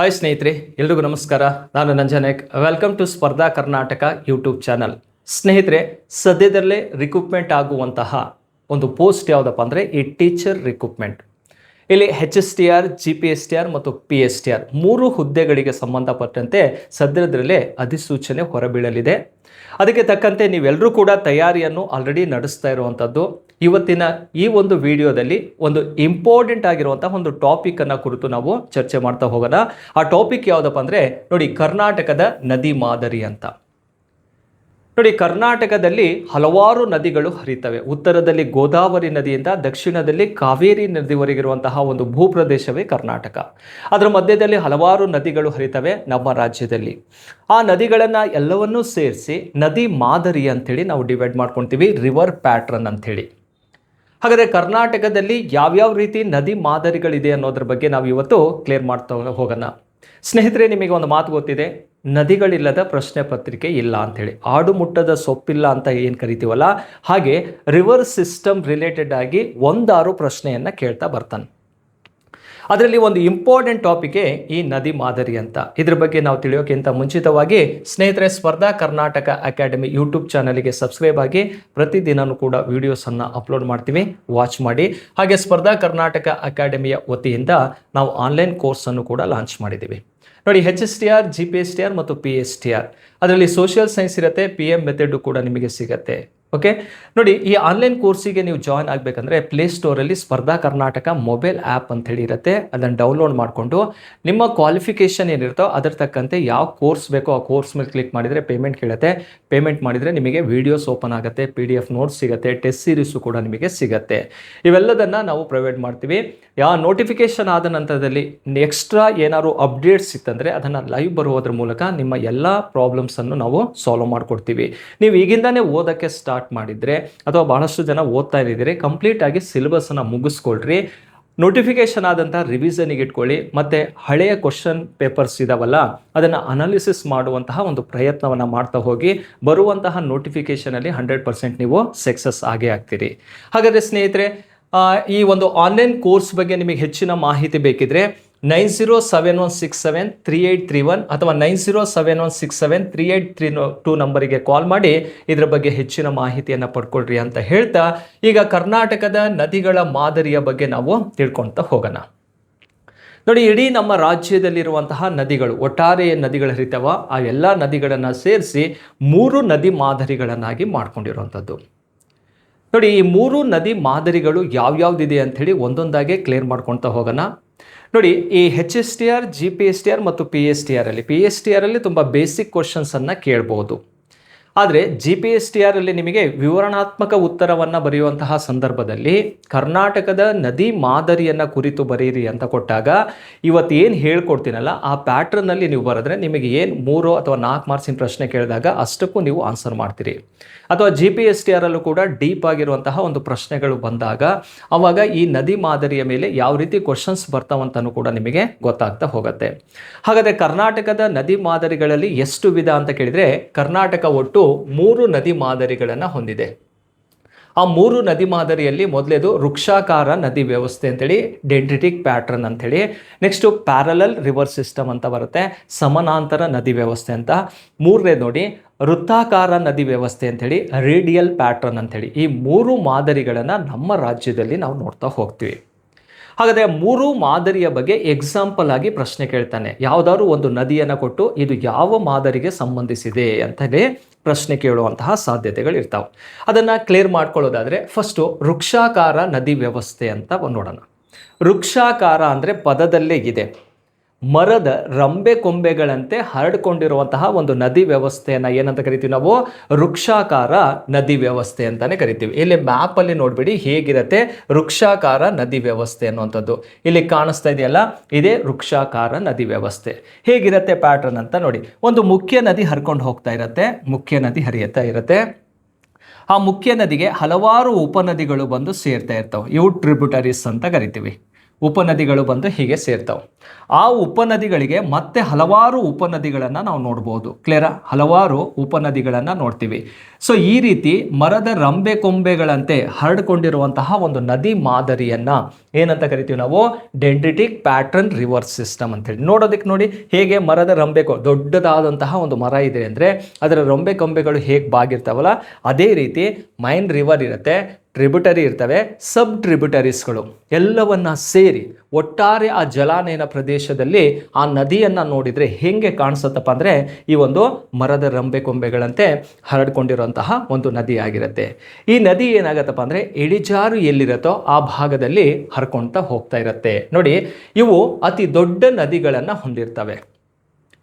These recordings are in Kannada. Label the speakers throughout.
Speaker 1: ಹಾಯ್ ಸ್ನೇಹಿತರೆ, ಎಲ್ರಿಗೂ ನಮಸ್ಕಾರ. ನಾನು ನಂಜನಾಯಕ್. ವೆಲ್ಕಮ್ ಟು ಸ್ಪರ್ಧಾ ಕರ್ನಾಟಕ ಯೂಟ್ಯೂಬ್ ಚಾನಲ್. ಸ್ನೇಹಿತರೆ, ಸದ್ಯದಲ್ಲೇ ರಿಕ್ರೂಟ್ಮೆಂಟ್ ಆಗುವಂತಹ ಒಂದು ಪೋಸ್ಟ್ ಯಾವುದಪ್ಪ ಅಂದರೆ ಈ ಟೀಚರ್ ರಿಕ್ರೂಟ್ಮೆಂಟ್. ಇಲ್ಲಿ HSTR, GPSTR ಮತ್ತು PSTR ಮೂರು ಹುದ್ದೆಗಳಿಗೆ ಸಂಬಂಧಪಟ್ಟಂತೆ ಸದ್ಯದಲ್ಲೇ ಅಧಿಸೂಚನೆ ಹೊರಬೀಳಲಿದೆ. ಅದಕ್ಕೆ ತಕ್ಕಂತೆ ನೀವೆಲ್ಲರೂ ಕೂಡ ತಯಾರಿಯನ್ನು ಆಲ್ರೆಡಿ ನಡೆಸ್ತಾ ಇರುವಂಥದ್ದು. ಇವತ್ತಿನ ಈ ಒಂದು ವಿಡಿಯೋದಲ್ಲಿ ಒಂದು ಇಂಪಾರ್ಟೆಂಟ್ ಆಗಿರುವಂತಹ ಒಂದು ಟಾಪಿಕನ್ನು ಕುರಿತು ನಾವು ಚರ್ಚೆ ಮಾಡ್ತಾ ಹೋಗೋಣ. ಆ ಟಾಪಿಕ್ ಯಾವುದಪ್ಪ ಅಂದರೆ ನೋಡಿ, ಕರ್ನಾಟಕದ ನದಿ ಮಾದರಿ ಅಂತ. ನೋಡಿ, ಕರ್ನಾಟಕದಲ್ಲಿ ಹಲವಾರು ನದಿಗಳು ಹರಿತವೆ. ಉತ್ತರದಲ್ಲಿ ಗೋದಾವರಿ ನದಿಯಿಂದ ದಕ್ಷಿಣದಲ್ಲಿ ಕಾವೇರಿ ನದಿವರೆಗಿರುವಂತಹ ಒಂದು ಭೂಪ್ರದೇಶವೇ ಕರ್ನಾಟಕ. ಅದರ ಮಧ್ಯದಲ್ಲಿ ಹಲವಾರು ನದಿಗಳು ಹರಿತವೆ ನಮ್ಮ ರಾಜ್ಯದಲ್ಲಿ. ಆ ನದಿಗಳನ್ನು ಎಲ್ಲವನ್ನೂ ಸೇರಿಸಿ ನದಿ ಮಾದರಿ ಅಂಥೇಳಿ ನಾವು ಡಿವೈಡ್ ಮಾಡ್ಕೊಳ್ತೀವಿ, ರಿವರ್ ಪ್ಯಾಟ್ರನ್ ಅಂಥೇಳಿ. ಹಾಗಾದರೆ ಕರ್ನಾಟಕದಲ್ಲಿ ಯಾವ್ಯಾವ ರೀತಿ ನದಿ ಮಾದರಿಗಳಿದೆ ಅನ್ನೋದ್ರ ಬಗ್ಗೆ ನಾವು ಇವತ್ತು ಕ್ಲಿಯರ್ ಮಾಡ್ತಾ ಹೋಗೋಣ. ಸ್ನೇಹಿತರೆ, ನಿಮಗೆ ಒಂದು ಮಾತು ಗೊತ್ತಿದೆ, ನದಿಗಳಿಲ್ಲದ ಪ್ರಶ್ನೆ ಪತ್ರಿಕೆ ಇಲ್ಲ ಅಂಥೇಳಿ. ಆಡು ಮುಟ್ಟದ ಸೊಪ್ಪಿಲ್ಲ ಅಂತ ಏನು ಕರಿತೀವಲ್ಲ, ಹಾಗೆ ರಿವರ್ ಸಿಸ್ಟಮ್ ರಿಲೇಟೆಡ್ ಆಗಿ 1-6 ಪ್ರಶ್ನೆಯನ್ನು ಕೇಳ್ತಾ ಬರ್ತಾನೆ. ಅದರಲ್ಲಿ ಒಂದು ಇಂಪಾರ್ಟೆಂಟ್ ಟಾಪಿಕೇ ಈ ನದಿ ಮಾದರಿ ಅಂತ. ಇದ್ರ ಬಗ್ಗೆ ನಾವು ತಿಳಿಯೋಕ್ಕಿಂತ ಮುಂಚಿತವಾಗಿ ಸ್ನೇಹಿತರೆ, ಸ್ಪರ್ಧಾ ಕರ್ನಾಟಕ ಅಕಾಡೆಮಿ ಯೂಟ್ಯೂಬ್ ಚಾನಲ್ಗೆ ಸಬ್ಸ್ಕ್ರೈಬ್ ಆಗಿ ಪ್ರತಿದಿನವೂ ಕೂಡ ವಿಡಿಯೋಸನ್ನು ಅಪ್ಲೋಡ್ ಮಾಡ್ತೀವಿ, ವಾಚ್ ಮಾಡಿ. ಹಾಗೆ ಸ್ಪರ್ಧಾ ಕರ್ನಾಟಕ ಅಕಾಡೆಮಿಯ ವತಿಯಿಂದ ನಾವು ಆನ್ಲೈನ್ ಕೋರ್ಸನ್ನು ಕೂಡ ಲಾಂಚ್ ಮಾಡಿದ್ದೀವಿ. ನೋಡಿ, HSTR, GPSTR ಮತ್ತು PSTR ಅದರಲ್ಲಿ ಸೋಷಿಯಲ್ ಸೈನ್ಸ್ ಇರುತ್ತೆ, PM ಮೆಥಡು ಕೂಡ ನಿಮಗೆ ಸಿಗುತ್ತೆ. ಓಕೆ, ನೋಡಿ, ಈ ಆನ್ಲೈನ್ ಕೋರ್ಸಿಗೆ ನೀವು ಜಾಯ್ನ್ ಆಗಬೇಕಂದ್ರೆ ಪ್ಲೇಸ್ಟೋರಲ್ಲಿ ಸ್ಪರ್ಧಾ ಕರ್ನಾಟಕ ಮೊಬೈಲ್ ಆ್ಯಪ್ ಅಂಥೇಳಿ ಇರುತ್ತೆ. ಅದನ್ನು ಡೌನ್ಲೋಡ್ ಮಾಡಿಕೊಂಡು ನಿಮ್ಮ ಕ್ವಾಲಿಫಿಕೇಷನ್ ಏನಿರುತ್ತೋ ಅದರ ತಕ್ಕಂತೆ ಯಾವ ಕೋರ್ಸ್ ಬೇಕೋ ಆ ಕೋರ್ಸ್ ಮೇಲೆ ಕ್ಲಿಕ್ ಮಾಡಿದರೆ ಪೇಮೆಂಟ್ ಕೇಳುತ್ತೆ. ಪೇಮೆಂಟ್ ಮಾಡಿದರೆ ನಿಮಗೆ ವೀಡಿಯೋಸ್ ಓಪನ್ ಆಗುತ್ತೆ, PDF ನೋಟ್ಸ್ ಸಿಗುತ್ತೆ, ಟೆಸ್ಟ್ ಸೀರೀಸು ಕೂಡ ನಿಮಗೆ ಸಿಗುತ್ತೆ. ಇವೆಲ್ಲದನ್ನು ನಾವು ಪ್ರೊವೈಡ್ ಮಾಡ್ತೀವಿ. ಯಾವ ನೋಟಿಫಿಕೇಷನ್ ಆದ ನಂತರದಲ್ಲಿ ಎಕ್ಸ್ಟ್ರಾ ಏನಾದ್ರು ಅಪ್ಡೇಟ್ಸ್ ಇತ್ತಂದರೆ ಅದನ್ನು ಲೈವ್ ಬರುವುದರ ಮೂಲಕ ನಿಮ್ಮ ಎಲ್ಲ ಪ್ರಾಬ್ಲಮ್ಸನ್ನು ನಾವು ಸಾಲ್ವ್ ಮಾಡಿಕೊಡ್ತೀವಿ. ನೀವು ಈಗಿಂದಾನೇ ಓದೋಕ್ಕೆ ಸ್ಟಾರ್ಟ್ ಮಾಡಿದರೆ ಅಥವಾ ಬಹಳಷ್ಟು ಜನ ಓದ್ತಾ ಇದ್ದೀರಿ, ಕಂಪ್ಲೀಟ್ ಆಗಿ ಸಿಲೆಬಸ್ಸನ್ನು ಮುಗಿಸ್ಕೊಳ್ರಿ. ನೋಟಿಫಿಕೇಷನ್ ಆದಂಥ ರಿವಿಷನಿಗೆ ಇಟ್ಕೊಳ್ಳಿ. ಮತ್ತು ಹಳೆಯ ಕ್ವಶನ್ ಪೇಪರ್ಸ್ ಇದಾವಲ್ಲ ಅದನ್ನು ಅನಾಲಿಸಿಸ್ ಮಾಡುವಂತಹ ಒಂದು ಪ್ರಯತ್ನವನ್ನು ಮಾಡ್ತಾ ಹೋಗಿ. ಬರುವಂತಹ ನೋಟಿಫಿಕೇಷನಲ್ಲಿ 100% ನೀವು ಸಕ್ಸಸ್ ಆಗೇ ಆಗ್ತೀರಿ. ಹಾಗಾದರೆ ಸ್ನೇಹಿತರೆ, ಈ ಒಂದು ಆನ್ಲೈನ್ ಕೋರ್ಸ್ ಬಗ್ಗೆ ನಿಮಗೆ ಹೆಚ್ಚಿನ ಮಾಹಿತಿ ಬೇಕಿದ್ರೆ 9071673831 ಅಥವಾ 9071673832 ನಂಬರಿಗೆ ಕಾಲ್ ಮಾಡಿ ಇದರ ಬಗ್ಗೆ ಹೆಚ್ಚಿನ ಮಾಹಿತಿಯನ್ನು ಪಡ್ಕೊಳ್ರಿ ಅಂತ ಹೇಳ್ತಾ, ಈಗ ಕರ್ನಾಟಕದ ನದಿಗಳ ಮಾದರಿಯ ಬಗ್ಗೆ ನಾವು ತಿಳ್ಕೊಳ್ತಾ ಹೋಗೋಣ. ನೋಡಿ, ಇಡೀ ನಮ್ಮ ರಾಜ್ಯದಲ್ಲಿರುವಂತಹ ನದಿಗಳು, ಒಟ್ಟಾರೆ ನದಿಗಳು ಹರಿತವ, ಆ ಎಲ್ಲ ನದಿಗಳನ್ನು ಸೇರಿಸಿ 3 ನದಿ ಮಾದರಿಗಳನ್ನಾಗಿ ಮಾಡ್ಕೊಂಡಿರುವಂಥದ್ದು. ನೋಡಿ, ಈ 3 ನದಿ ಮಾದರಿಗಳು ಯಾವ್ಯಾವ್ದಿದೆ ಅಂಥೇಳಿ ಒಂದೊಂದಾಗೆ ಕ್ಲಿಯರ್ ಮಾಡ್ಕೊಳ್ತಾ ಹೋಗೋಣ. ನೋಡಿ, ಈ HSTR, GPSTR ಮತ್ತು PSTR ಅಲ್ಲಿ ತುಂಬ ಬೇಸಿಕ್ ಕ್ವಶನ್ಸನ್ನು ಕೇಳ್ಬೋದು. ಆದರೆ GPSTR ಅಲ್ಲಿ ನಿಮಗೆ ವಿವರಣಾತ್ಮಕ ಉತ್ತರವನ್ನು ಬರೆಯುವಂತಹ ಸಂದರ್ಭದಲ್ಲಿ ಕರ್ನಾಟಕದ ನದಿ ಮಾದರಿಯನ್ನು ಕುರಿತು ಬರೀರಿ ಅಂತ ಕೊಟ್ಟಾಗ ಇವತ್ತು ಏನು ಹೇಳ್ಕೊಡ್ತೀನಲ್ಲ ಆ ಪ್ಯಾಟ್ರನ್ನಲ್ಲಿ ನೀವು ಬರೆದ್ರೆ ನಿಮಗೆ ಏನು 3 ಅಥವಾ 4 ಮಾರ್ಕ್ಸಿನ ಪ್ರಶ್ನೆ ಕೇಳಿದಾಗ ಅಷ್ಟಕ್ಕೂ ನೀವು ಆನ್ಸರ್ ಮಾಡ್ತೀರಿ. ಅಥವಾ GPSTR ಅಲ್ಲೂ ಕೂಡ ಡೀಪ್ ಆಗಿರುವಂತಹ ಒಂದು ಪ್ರಶ್ನೆಗಳು ಬಂದಾಗ ಆವಾಗ ಈ ನದಿ ಮಾದರಿಯ ಮೇಲೆ ಯಾವ ರೀತಿ ಕ್ವಶನ್ಸ್ ಬರ್ತಾವಂತನೂ ಕೂಡ ನಿಮಗೆ ಗೊತ್ತಾಗ್ತಾ ಹೋಗುತ್ತೆ. ಹಾಗಾದರೆ ಕರ್ನಾಟಕದ ನದಿ ಮಾದರಿಗಳಲ್ಲಿ ಎಷ್ಟು ವಿಧ ಅಂತ ಕೇಳಿದರೆ ಕರ್ನಾಟಕ ಒಟ್ಟು 3 ನದಿ ಮಾದರಿಗಳನ್ನು ಹೊಂದಿದೆ. ಆ 3 ನದಿ ಮಾದರಿಯಲ್ಲಿ ಮೊದಲೇದು ವೃಕ್ಷಾಕಾರ ನದಿ ವ್ಯವಸ್ಥೆ ಅಂತೇಳಿ, ಡೆಂಡ್ರಿಟಿಕ್ ಪ್ಯಾಟ್ರನ್ ಅಂಥೇಳಿ. ನೆಕ್ಸ್ಟು ಪ್ಯಾರಲಲ್ ರಿವರ್ ಸಿಸ್ಟಮ್ ಅಂತ ಬರುತ್ತೆ, ಸಮಾನಾಂತರ ನದಿ ವ್ಯವಸ್ಥೆ ಅಂತ. 3ನೇದು ನೋಡಿ ವೃತ್ತಾಕಾರ ನದಿ ವ್ಯವಸ್ಥೆ ಅಂಥೇಳಿ, ರೇಡಿಯಲ್ ಪ್ಯಾಟ್ರನ್ ಅಂಥೇಳಿ. ಈ 3 ಮಾದರಿಗಳನ್ನು ನಮ್ಮ ರಾಜ್ಯದಲ್ಲಿ ನಾವು ನೋಡ್ತಾ ಹೋಗ್ತೀವಿ. ಹಾಗಾದರೆ 3 ಮಾದರಿಯ ಬಗ್ಗೆ ಎಕ್ಸಾಂಪಲ್ ಆಗಿ ಪ್ರಶ್ನೆ ಕೇಳ್ತಾನೆ. ಯಾವುದಾದ್ರು ಒಂದು ನದಿಯನ್ನು ಕೊಟ್ಟು ಇದು ಯಾವ ಮಾದರಿಗೆ ಸಂಬಂಧಿಸಿದೆ ಅಂತಲೇ ಪ್ರಶ್ನೆ ಕೇಳುವಂತಹ ಸಾಧ್ಯತೆಗಳಿರ್ತಾವೆ. ಅದನ್ನು ಕ್ಲಿಯರ್ ಮಾಡ್ಕೊಳ್ಳೋದಾದರೆ ಫಸ್ಟು ವೃಕ್ಷಾಕಾರ ನದಿ ವ್ಯವಸ್ಥೆ ಅಂತ ನೋಡೋಣ. ವೃಕ್ಷಾಕಾರ ಅಂದರೆ ಪದದಲ್ಲೇ ಇದೆ, ಮರದ ರಂಬೆ ಕೊಂಬೆಗಳಂತೆ ಹರಡ್ಕೊಂಡಿರುವಂತಹ ಒಂದು ನದಿ ವ್ಯವಸ್ಥೆಯನ್ನು ಏನಂತ ಕರಿತೀವಿ ನಾವು? ವೃಕ್ಷಾಕಾರ ನದಿ ವ್ಯವಸ್ಥೆ ಅಂತಲೇ ಕರಿತೀವಿ. ಇಲ್ಲಿ ಮ್ಯಾಪಲ್ಲಿ ನೋಡಿಬಿಡಿ ಹೇಗಿರುತ್ತೆ ವೃಕ್ಷಾಕಾರ ನದಿ ವ್ಯವಸ್ಥೆ ಅನ್ನುವಂಥದ್ದು. ಇಲ್ಲಿ ಕಾಣಿಸ್ತಾ ಇದೆಯಲ್ಲ, ಇದೇ ವೃಕ್ಷಾಕಾರ ನದಿ ವ್ಯವಸ್ಥೆ. ಹೇಗಿರುತ್ತೆ ಪ್ಯಾಟ್ರನ್ ಅಂತ ನೋಡಿ. ಒಂದು ಮುಖ್ಯ ನದಿ ಹರ್ಕೊಂಡು ಹೋಗ್ತಾ ಇರುತ್ತೆ, ಮುಖ್ಯ ನದಿ ಹರಿಯುತ್ತಾ ಇರುತ್ತೆ. ಆ ಮುಖ್ಯ ನದಿಗೆ ಹಲವಾರು ಉಪನದಿಗಳು ಬಂದು ಸೇರ್ತಾ ಇರ್ತವೆ. ಇವು ಟ್ರಿಬ್ಯೂಟರೀಸ್ ಅಂತ ಕರಿತೀವಿ. ಉಪನದಿಗಳು ಬಂದು ಹೀಗೆ ಸೇರ್ತಾವೆ. ಆ ಉಪನದಿಗಳಿಗೆ ಮತ್ತೆ ಹಲವಾರು ಉಪನದಿಗಳನ್ನು ನಾವು ನೋಡ್ಬೋದು. ಕ್ಲಿಯರಾ? ಹಲವಾರು ಉಪನದಿಗಳನ್ನು ನೋಡ್ತೀವಿ. ಸೊ ಈ ರೀತಿ ಮರದ ರಂಬೆ ಕೊಂಬೆಗಳಂತೆ ಹರಡಿಕೊಂಡಿರುವಂತಹ ಒಂದು ನದಿ ಮಾದರಿಯನ್ನು ಏನಂತ ಕರಿತೀವಿ ನಾವು? ಡೆಂಡ್ರಿಟಿಕ್ ಪ್ಯಾಟ್ರನ್ ರಿವರ್ ಸಿಸ್ಟಮ್ ಅಂತೇಳಿ. ನೋಡೋದಕ್ಕೆ ನೋಡಿ ಹೇಗೆ ಮರದ ರಂಬೆ ದೊಡ್ಡದಾದಂತಹ ಒಂದು ಮರ ಇದೆ ಅಂದರೆ ಅದರ ರಂಬೆ ಕೊಂಬೆಗಳು ಹೇಗೆ ಬಾಗಿರ್ತಾವಲ್ಲ, ಅದೇ ರೀತಿ ಮೈನ್ ರಿವರ್ ಇರುತ್ತೆ, ಟ್ರಿಬ್ಯೂಟರಿ ಇರ್ತವೆ, ಸಬ್ ಟ್ರಿಬ್ಯೂಟರೀಸ್ಗಳು ಎಲ್ಲವನ್ನ ಸೇರಿ ಒಟ್ಟಾರೆ ಆ ಜಲಾನಯನ ಪ್ರದೇಶದಲ್ಲಿ ಆ ನದಿಯನ್ನು ನೋಡಿದರೆ ಹೇಗೆ ಕಾಣಿಸುತ್ತಪ್ಪ ಅಂದರೆ ಈ ಒಂದು ಮರದ ರಂಬೆ ಕೊಂಬೆಗಳಂತೆ ಹರಡ್ಕೊಂಡಿರುವಂತಹ ಒಂದು ನದಿ ಆಗಿರುತ್ತೆ. ಈ ನದಿ ಏನಾಗತ್ತಪ್ಪ ಅಂದರೆ ಇಳಿಜಾರು ಎಲ್ಲಿರುತ್ತೋ ಆ ಭಾಗದಲ್ಲಿ ಹರ್ಕೊಳ್ತಾ ಹೋಗ್ತಾ ಇರುತ್ತೆ. ನೋಡಿ, ಇವು ಅತಿ ದೊಡ್ಡ ನದಿಗಳನ್ನು ಹೊಂದಿರ್ತವೆ.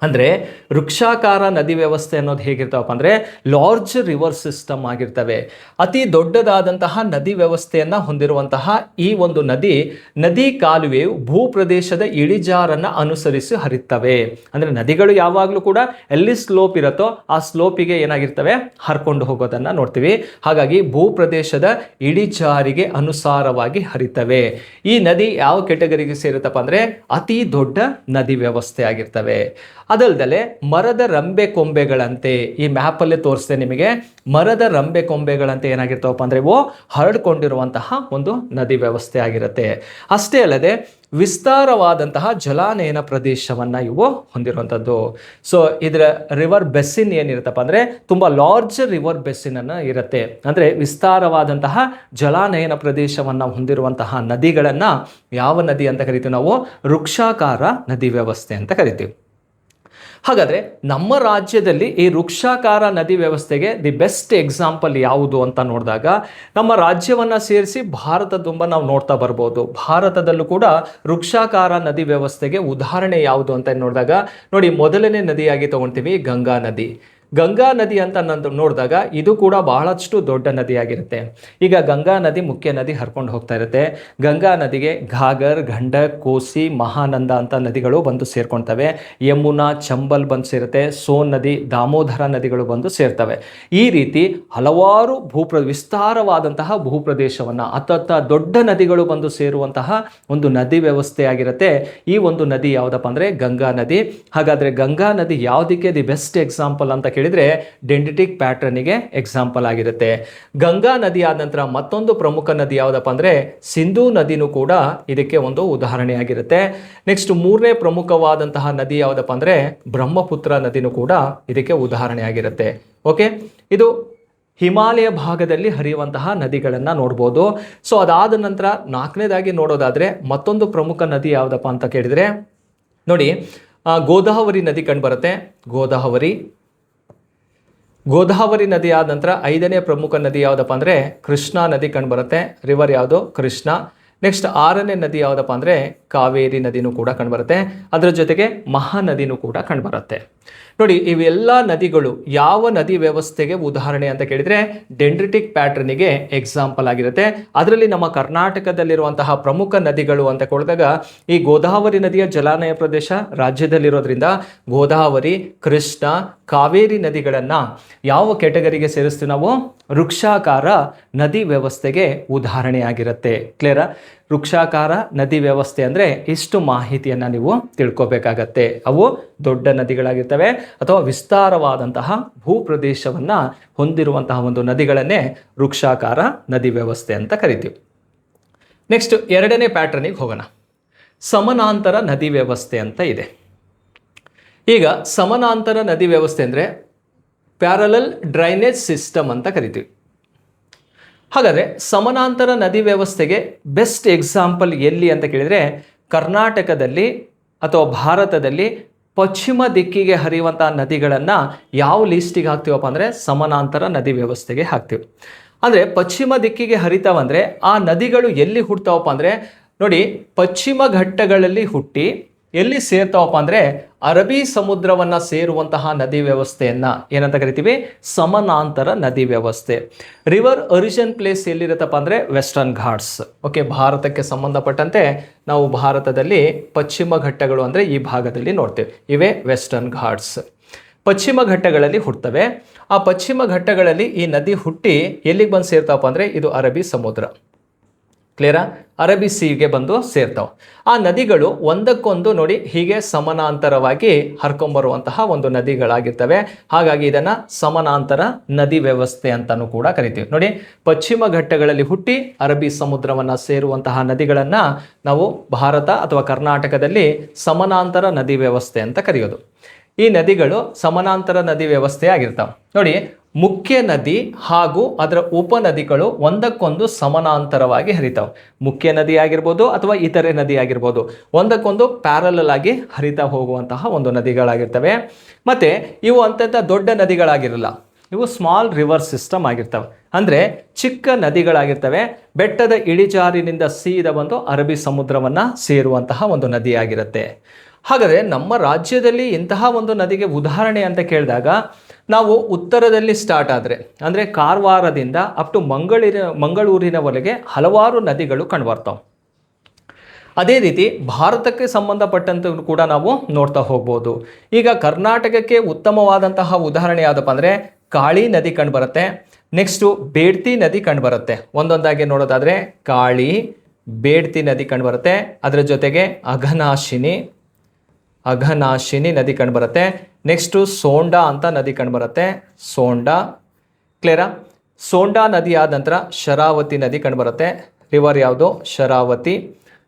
Speaker 1: ಅಂದರೆ ವೃಕ್ಷಾಕಾರ ನದಿ ವ್ಯವಸ್ಥೆ ಅನ್ನೋದು ಹೇಗಿರ್ತಾವಪ್ಪ ಅಂದರೆ ಲಾರ್ಜ್ ರಿವರ್ ಸಿಸ್ಟಮ್ ಆಗಿರ್ತವೆ. ಅತಿ ದೊಡ್ಡದಾದಂತಹ ನದಿ ವ್ಯವಸ್ಥೆಯನ್ನು ಹೊಂದಿರುವಂತಹ ಈ ಒಂದು ನದಿ ಕಾಲುವೆಯು ಭೂಪ್ರದೇಶದ ಇಳಿಜಾರನ್ನು ಅನುಸರಿಸಿ ಹರಿತವೆ. ಅಂದರೆ ನದಿಗಳು ಯಾವಾಗಲೂ ಕೂಡ ಎಲ್ಲಿ ಸ್ಲೋಪ್ ಇರುತ್ತೋ ಆ ಸ್ಲೋಪಿಗೆ ಏನಾಗಿರ್ತವೆ? ಹರ್ಕೊಂಡು ಹೋಗೋದನ್ನು ನೋಡ್ತೀವಿ. ಹಾಗಾಗಿ ಭೂಪ್ರದೇಶದ ಇಳಿಜಾರಿಗೆ ಅನುಸಾರವಾಗಿ ಹರಿತವೆ. ಈ ನದಿ ಯಾವ ಕೆಟಗರಿಗೆ ಸೇರುತ್ತಪ್ಪ ಅಂದರೆ ಅತಿ ದೊಡ್ಡ ನದಿ ವ್ಯವಸ್ಥೆ ಆಗಿರ್ತವೆ. ಅದಲ್ದಲೆ ಮರದ ರಂಬೆ ಕೊಂಬೆಗಳಂತೆ, ಈ ಮ್ಯಾಪಲ್ಲೇ ತೋರಿಸ್ತೆ ನಿಮಗೆ, ಮರದ ರಂಬೆ ಕೊಂಬೆಗಳಂತೆ ಏನಾಗಿರ್ತಾವಪ್ಪ ಅಂದರೆ ಇವು ಹರಡ್ಕೊಂಡಿರುವಂತಹ ಒಂದು ನದಿ ವ್ಯವಸ್ಥೆ ಆಗಿರುತ್ತೆ. ಅಷ್ಟೇ ಅಲ್ಲದೆ ವಿಸ್ತಾರವಾದಂತಹ ಜಲಾನಯನ ಪ್ರದೇಶವನ್ನು ಇವು ಹೊಂದಿರುವಂಥದ್ದು. ಸೊ ಇದರ ರಿವರ್ ಬೆಸ್ಸಿನ್ ಏನಿರುತ್ತಪ್ಪ ಅಂದರೆ ತುಂಬ ಲಾರ್ಜ್ ರಿವರ್ ಬೆಸ್ಸಿನ್ ಅನ್ನು ಇರುತ್ತೆ. ಅಂದರೆ ವಿಸ್ತಾರವಾದಂತಹ ಜಲಾನಯನ ಪ್ರದೇಶವನ್ನು ಹೊಂದಿರುವಂತಹ ನದಿಗಳನ್ನು ಯಾವ ನದಿ ಅಂತ ಕರಿತೀವಿ ನಾವು? ವೃಕ್ಷಾಕಾರ ನದಿ ವ್ಯವಸ್ಥೆ ಅಂತ ಕರಿತೀವಿ. ಹಾಗಾದರೆ ನಮ್ಮ ರಾಜ್ಯದಲ್ಲಿ ಈ ವೃಕ್ಷಾಕಾರ ನದಿ ವ್ಯವಸ್ಥೆಗೆ ದಿ ಬೆಸ್ಟ್ ಎಕ್ಸಾಂಪಲ್ ಯಾವುದು ಅಂತ ನೋಡಿದಾಗ ನಮ್ಮ ರಾಜ್ಯವನ್ನು ಸೇರಿಸಿ ಭಾರತ ತುಂಬ ನಾವು ನೋಡ್ತಾ ಬರ್ಬೋದು. ಭಾರತದಲ್ಲೂ ಕೂಡ ವೃಕ್ಷಾಕಾರ ನದಿ ವ್ಯವಸ್ಥೆಗೆ ಉದಾಹರಣೆ ಯಾವುದು ಅಂತ ನೋಡಿದಾಗ ನೋಡಿ, ಮೊದಲನೇ ನದಿಯಾಗಿ ತಗೊಳ್ತೀವಿ ಗಂಗಾ ನದಿ. ಗಂಗಾ ನದಿ ಅಂತ ನೋಡಿದಾಗ ಇದು ಕೂಡ ಬಹಳಷ್ಟು ದೊಡ್ಡ ನದಿಯಾಗಿರುತ್ತೆ. ಈಗ ಗಂಗಾ ನದಿ ಮುಖ್ಯ ನದಿ ಹರ್ಕೊಂಡು ಹೋಗ್ತಾ ಇರುತ್ತೆ. ಗಂಗಾ ನದಿಗೆ ಘಾಗರ್, ಗಂಡಕ್, ಕೋಸಿ, ಮಹಾನಂದ ಅಂತ ನದಿಗಳು ಬಂದು ಸೇರ್ಕೊಳ್ತವೆ. ಯಮುನಾ, ಚಂಬಲ್ ಬಂದು ಸೇರುತ್ತೆ. ಸೋನ್ ನದಿ, ದಾಮೋದರ ನದಿಗಳು ಬಂದು ಸೇರ್ತವೆ. ಈ ರೀತಿ ಹಲವಾರು ವಿಸ್ತಾರವಾದಂತಹ ಭೂಪ್ರದೇಶವನ್ನು ಅತ್ತ ದೊಡ್ಡ ನದಿಗಳು ಬಂದು ಸೇರುವಂತಹ ಒಂದು ನದಿ ವ್ಯವಸ್ಥೆ ಆಗಿರುತ್ತೆ. ಈ ಒಂದು ನದಿ ಯಾವುದಪ್ಪ ಅಂದರೆ ಗಂಗಾ ನದಿ. ಹಾಗಾದರೆ ಗಂಗಾ ನದಿ ಯಾವುದಕ್ಕೆ ದಿ ಬೆಸ್ಟ್ ಎಕ್ಸಾಂಪಲ್ ಅಂತ ಕೇಳಿದ್ರೆ ಡೆಂಡ್ರಿಟಿಕ್ ಪ್ಯಾಟ್ರನ್ಗೆ ಎಕ್ಸಾಂಪಲ್ ಆಗಿರುತ್ತೆ. ಗಂಗಾ ನದಿ ಆದ ನಂತರ ಮತ್ತೊಂದು ಪ್ರಮುಖ ನದಿ ಯಾವುದಪ್ಪ ಅಂದರೆ ಸಿಂಧೂ ನದಿನೂ ಕೂಡ ಇದಕ್ಕೆ ಒಂದು ಉದಾಹರಣೆಯಾಗಿರುತ್ತೆ. ನೆಕ್ಸ್ಟ್ ಮೂರನೇ ಪ್ರಮುಖವಾದಂತಹ ನದಿ ಯಾವುದಪ್ಪ ಅಂದರೆ ಬ್ರಹ್ಮಪುತ್ರ ನದಿನೂ ಕೂಡ ಇದಕ್ಕೆ ಉದಾಹರಣೆಯಾಗಿರುತ್ತೆ. ಓಕೆ, ಇದು ಹಿಮಾಲಯ ಭಾಗದಲ್ಲಿ ಹರಿಯುವಂತಹ ನದಿಗಳನ್ನು ನೋಡ್ಬೋದು. ಸೊ ಅದಾದ ನಂತರ ನಾಲ್ಕನೇದಾಗಿ ನೋಡೋದಾದರೆ ಮತ್ತೊಂದು ಪ್ರಮುಖ ನದಿ ಯಾವುದಪ್ಪ ಅಂತ ಕೇಳಿದರೆ ನೋಡಿ, ಗೋದಾವರಿ ನದಿ ಕಂಡುಬರುತ್ತೆ. ಗೋದಾವರಿ ನದಿ ಆದ ನಂತರ ಐದನೇ ಪ್ರಮುಖ ನದಿ ಯಾವುದಪ್ಪ ಅಂದರೆ ಕೃಷ್ಣಾ ನದಿ ಕಂಡುಬರುತ್ತೆ. ರಿವರ್ ಯಾವುದು? ಕೃಷ್ಣ. ನೆಕ್ಸ್ಟ್ ಆರನೇ ನದಿ ಯಾವುದಪ್ಪ ಅಂದರೆ ಕಾವೇರಿ ನದಿನೂ ಕೂಡ ಕಂಡುಬರುತ್ತೆ. ಅದರ ಜೊತೆಗೆ ಮಹಾನದಿನೂ ಕೂಡ ಕಂಡುಬರುತ್ತೆ. ನೋಡಿ, ಇವೆಲ್ಲ ನದಿಗಳು ಯಾವ ನದಿ ವ್ಯವಸ್ಥೆಗೆ ಉದಾಹರಣೆ ಅಂತ ಕೇಳಿದರೆ ಡೆಂಡ್ರಿಟಿಕ್ ಪ್ಯಾಟ್ರನ್ಗೆ ಎಕ್ಸಾಂಪಲ್ ಆಗಿರುತ್ತೆ. ಅದರಲ್ಲಿ ನಮ್ಮ ಕರ್ನಾಟಕದಲ್ಲಿರುವಂತಹ ಪ್ರಮುಖ ನದಿಗಳು ಅಂತ ಕೊಡಿದಾಗ ಈ ಗೋದಾವರಿ ನದಿಯ ಜಲಾನಯ ಪ್ರದೇಶ ರಾಜ್ಯದಲ್ಲಿರೋದ್ರಿಂದ ಗೋದಾವರಿ, ಕೃಷ್ಣ, ಕಾವೇರಿ ನದಿಗಳನ್ನು ಯಾವ ಕೆಟಗರಿಗೆ ಸೇರಿಸ್ತೀವಿ ನಾವು? ವೃಕ್ಷಾಕಾರ ನದಿ ವ್ಯವಸ್ಥೆಗೆ ಉದಾಹರಣೆಯಾಗಿರುತ್ತೆ. ಕ್ಲಿಯರಾ? ವೃಕ್ಷಾಕಾರ ನದಿ ವ್ಯವಸ್ಥೆ ಅಂದರೆ ಇಷ್ಟು ಮಾಹಿತಿಯನ್ನು ನೀವು ತಿಳ್ಕೊಬೇಕಾಗತ್ತೆ. ಅವು ದೊಡ್ಡ ನದಿಗಳಾಗಿರ್ತವೆ ಅಥವಾ ವಿಸ್ತಾರವಾದಂತಹ ಭೂಪ್ರದೇಶವನ್ನು ಹೊಂದಿರುವಂತಹ ಒಂದು ನದಿಗಳನ್ನೇ ವೃಕ್ಷಾಕಾರ ನದಿ ವ್ಯವಸ್ಥೆ ಅಂತ ಕರಿತೀವಿ. ನೆಕ್ಸ್ಟ್ ಎರಡನೇ ಪ್ಯಾಟ್ರನಿಗೆ ಹೋಗೋಣ. ಸಮಾನಾಂತರ ನದಿ ವ್ಯವಸ್ಥೆ ಅಂತ ಇದೆ. ಈಗ ಸಮಾನಾಂತರ ನದಿ ವ್ಯವಸ್ಥೆ ಅಂದರೆ ಪ್ಯಾರಲಲ್ ಡ್ರೈನೇಜ್ ಸಿಸ್ಟಮ್ ಅಂತ ಕರಿತೀವಿ. ಹಾಗಾದರೆ ಸಮಾನಾಂತರ ನದಿ ವ್ಯವಸ್ಥೆಗೆ ಬೆಸ್ಟ್ ಎಕ್ಸಾಂಪಲ್ ಎಲ್ಲಿ ಅಂತ ಕೇಳಿದರೆ ಕರ್ನಾಟಕದಲ್ಲಿ ಅಥವಾ ಭಾರತದಲ್ಲಿ ಪಶ್ಚಿಮ ದಿಕ್ಕಿಗೆ ಹರಿಯುವಂಥ ನದಿಗಳನ್ನು ಯಾವ ಲೀಸ್ಟಿಗೆ ಹಾಕ್ತೀವಪ್ಪ ಅಂದರೆ ಸಮಾನಾಂತರ ನದಿ ವ್ಯವಸ್ಥೆಗೆ ಹಾಕ್ತೀವಿ. ಅಂದರೆ ಪಶ್ಚಿಮ ದಿಕ್ಕಿಗೆ ಹರಿತಾವಂದರೆ ಆ ನದಿಗಳು ಎಲ್ಲಿ ಹುಡ್ತಾವಪ್ಪ ಅಂದರೆ ನೋಡಿ, ಪಶ್ಚಿಮ ಘಟ್ಟಗಳಲ್ಲಿ ಹುಟ್ಟಿ ಎಲ್ಲಿ ಸೇರ್ತಾವಪ್ಪ ಅಂದರೆ ಅರಬ್ಬಿ ಸಮುದ್ರವನ್ನು ಸೇರುವಂತಹ ನದಿ ವ್ಯವಸ್ಥೆಯನ್ನು ಏನಂತ ಕರಿತೀವಿ? ಸಮಾನಾಂತರ ನದಿ ವ್ಯವಸ್ಥೆ. ರಿವರ್ ಒರಿಜಿನ್ ಪ್ಲೇಸ್ ಎಲ್ಲಿರುತ್ತಪ್ಪ ಅಂದರೆ ವೆಸ್ಟರ್ನ್ ಘಾಟ್ಸ್. ಓಕೆ, ಭಾರತಕ್ಕೆ ಸಂಬಂಧಪಟ್ಟಂತೆ ನಾವು ಭಾರತದಲ್ಲಿ ಪಶ್ಚಿಮ ಘಟ್ಟಗಳು ಅಂದರೆ ಈ ಭಾಗದಲ್ಲಿ ನೋಡ್ತೇವೆ. ಇವೇ ವೆಸ್ಟರ್ನ್ ಘಾಟ್ಸ್. ಪಶ್ಚಿಮ ಘಟ್ಟಗಳಲ್ಲಿ ಹುಟ್ಟುತ್ತವೆ. ಆ ಪಶ್ಚಿಮ ಘಟ್ಟಗಳಲ್ಲಿ ಈ ನದಿ ಹುಟ್ಟಿ ಎಲ್ಲಿಗೆ ಬಂದು ಸೇರ್ತಾವಪ್ಪ ಅಂದರೆ ಇದು ಅರಬ್ಬಿ ಸಮುದ್ರ. ಕ್ಲಿಯರಾ? ಅರಬ್ಬಿ ಸೀಗೆ ಬಂದು ಸೇರ್ತಾವೆ. ಆ ನದಿಗಳು ಒಂದಕ್ಕೊಂದು ನೋಡಿ ಹೀಗೆ ಸಮಾನಾಂತರವಾಗಿ ಹರ್ಕೊಂಬರುವಂತಹ ಒಂದು ನದಿಗಳಾಗಿರ್ತವೆ. ಹಾಗಾಗಿ ಇದನ್ನು ಸಮಾನಾಂತರ ನದಿ ವ್ಯವಸ್ಥೆ ಅಂತಲೂ ಕೂಡ ಕರಿತೀವಿ. ನೋಡಿ, ಪಶ್ಚಿಮ ಘಟ್ಟಗಳಲ್ಲಿ ಹುಟ್ಟಿ ಅರಬ್ಬಿ ಸಮುದ್ರವನ್ನು ಸೇರುವಂತಹ ನದಿಗಳನ್ನು ನಾವು ಭಾರತ ಅಥವಾ ಕರ್ನಾಟಕದಲ್ಲಿ ಸಮಾನಾಂತರ ನದಿ ವ್ಯವಸ್ಥೆ ಅಂತ ಕರೆಯೋದು. ಈ ನದಿಗಳು ಸಮಾನಾಂತರ ನದಿ ವ್ಯವಸ್ಥೆ ಆಗಿರ್ತಾವೆ. ನೋಡಿ, ಮುಖ್ಯ ನದಿ ಹಾಗೂ ಅದರ ಉಪನದಿಗಳು ಒಂದಕ್ಕೊಂದು ಸಮಾನಾಂತರವಾಗಿ ಹರಿತಾವೆ. ಮುಖ್ಯ ನದಿ ಆಗಿರ್ಬೋದು ಅಥವಾ ಇತರೆ ನದಿ ಆಗಿರ್ಬೋದು, ಒಂದಕ್ಕೊಂದು ಪ್ಯಾರಲಲ್ ಆಗಿ ಹರಿತಾ ಹೋಗುವಂತಹ ಒಂದು ನದಿಗಳಾಗಿರ್ತವೆ. ಮತ್ತು ಇವು ಅಂಥ ದೊಡ್ಡ ನದಿಗಳಾಗಿರಲ್ಲ, ಇವು ಸ್ಮಾಲ್ ರಿವರ್ ಸಿಸ್ಟಮ್ ಆಗಿರ್ತವೆ. ಅಂದರೆ ಚಿಕ್ಕ ನದಿಗಳಾಗಿರ್ತವೆ. ಬೆಟ್ಟದ ಇಳಿಜಾರಿನಿಂದ ಸೀದಾ ಬಂದು ಅರಬ್ಬಿ ಸಮುದ್ರವನ್ನು ಸೇರುವಂತಹ ಒಂದು ನದಿಯಾಗಿರುತ್ತೆ. ಹಾಗಾದರೆ ನಮ್ಮ ರಾಜ್ಯದಲ್ಲಿ ಇಂತಹ ಒಂದು ನದಿಗೆ ಉದಾಹರಣೆ ಅಂತ ಕೇಳಿದಾಗ ನಾವು ಉತ್ತರದಲ್ಲಿ ಸ್ಟಾರ್ಟ್ ಆದರೆ ಅಂದರೆ ಕಾರವಾರದಿಂದ ಅಪ್ ಟು ಮಂಗಳೂರಿನವರೆಗೆ ಹಲವಾರು ನದಿಗಳು ಕಂಡುಬರ್ತಾವೆ. ಅದೇ ರೀತಿ ಭಾರತಕ್ಕೆ ಸಂಬಂಧಪಟ್ಟಂತೆ ಕೂಡ ನಾವು ನೋಡ್ತಾ ಹೋಗ್ಬೋದು. ಈಗ ಕರ್ನಾಟಕಕ್ಕೆ ಉತ್ತಮವಾದಂತಹ ಉದಾಹರಣೆ ಯಾವುದಪ್ಪ ಅಂದರೆ ಕಾಳಿ ನದಿ ಕಂಡುಬರುತ್ತೆ. ನೆಕ್ಸ್ಟು ಬೇಡ್ತಿ ನದಿ ಕಂಡುಬರುತ್ತೆ. ಒಂದೊಂದಾಗಿ ನೋಡೋದಾದರೆ ಕಾಳಿ, ಬೇಡ್ತಿ ನದಿ ಕಂಡುಬರುತ್ತೆ. ಅದರ ಜೊತೆಗೆ ಅಘನಾಶಿನಿ ನದಿ ಕಂಡುಬರುತ್ತೆ. ನೆಕ್ಸ್ಟು ಸೋಂಡಾ ಅಂತ ನದಿ ಕಂಡುಬರುತ್ತೆ. ಸೋಂಡಾ ಕ್ಲಿಯರಾ? ಸೋಂಡಾ ನದಿ ಆದ ನಂತರ ಶರಾವತಿ ನದಿ ಕಂಡುಬರುತ್ತೆ. ರಿವರ್ ಯಾವುದು?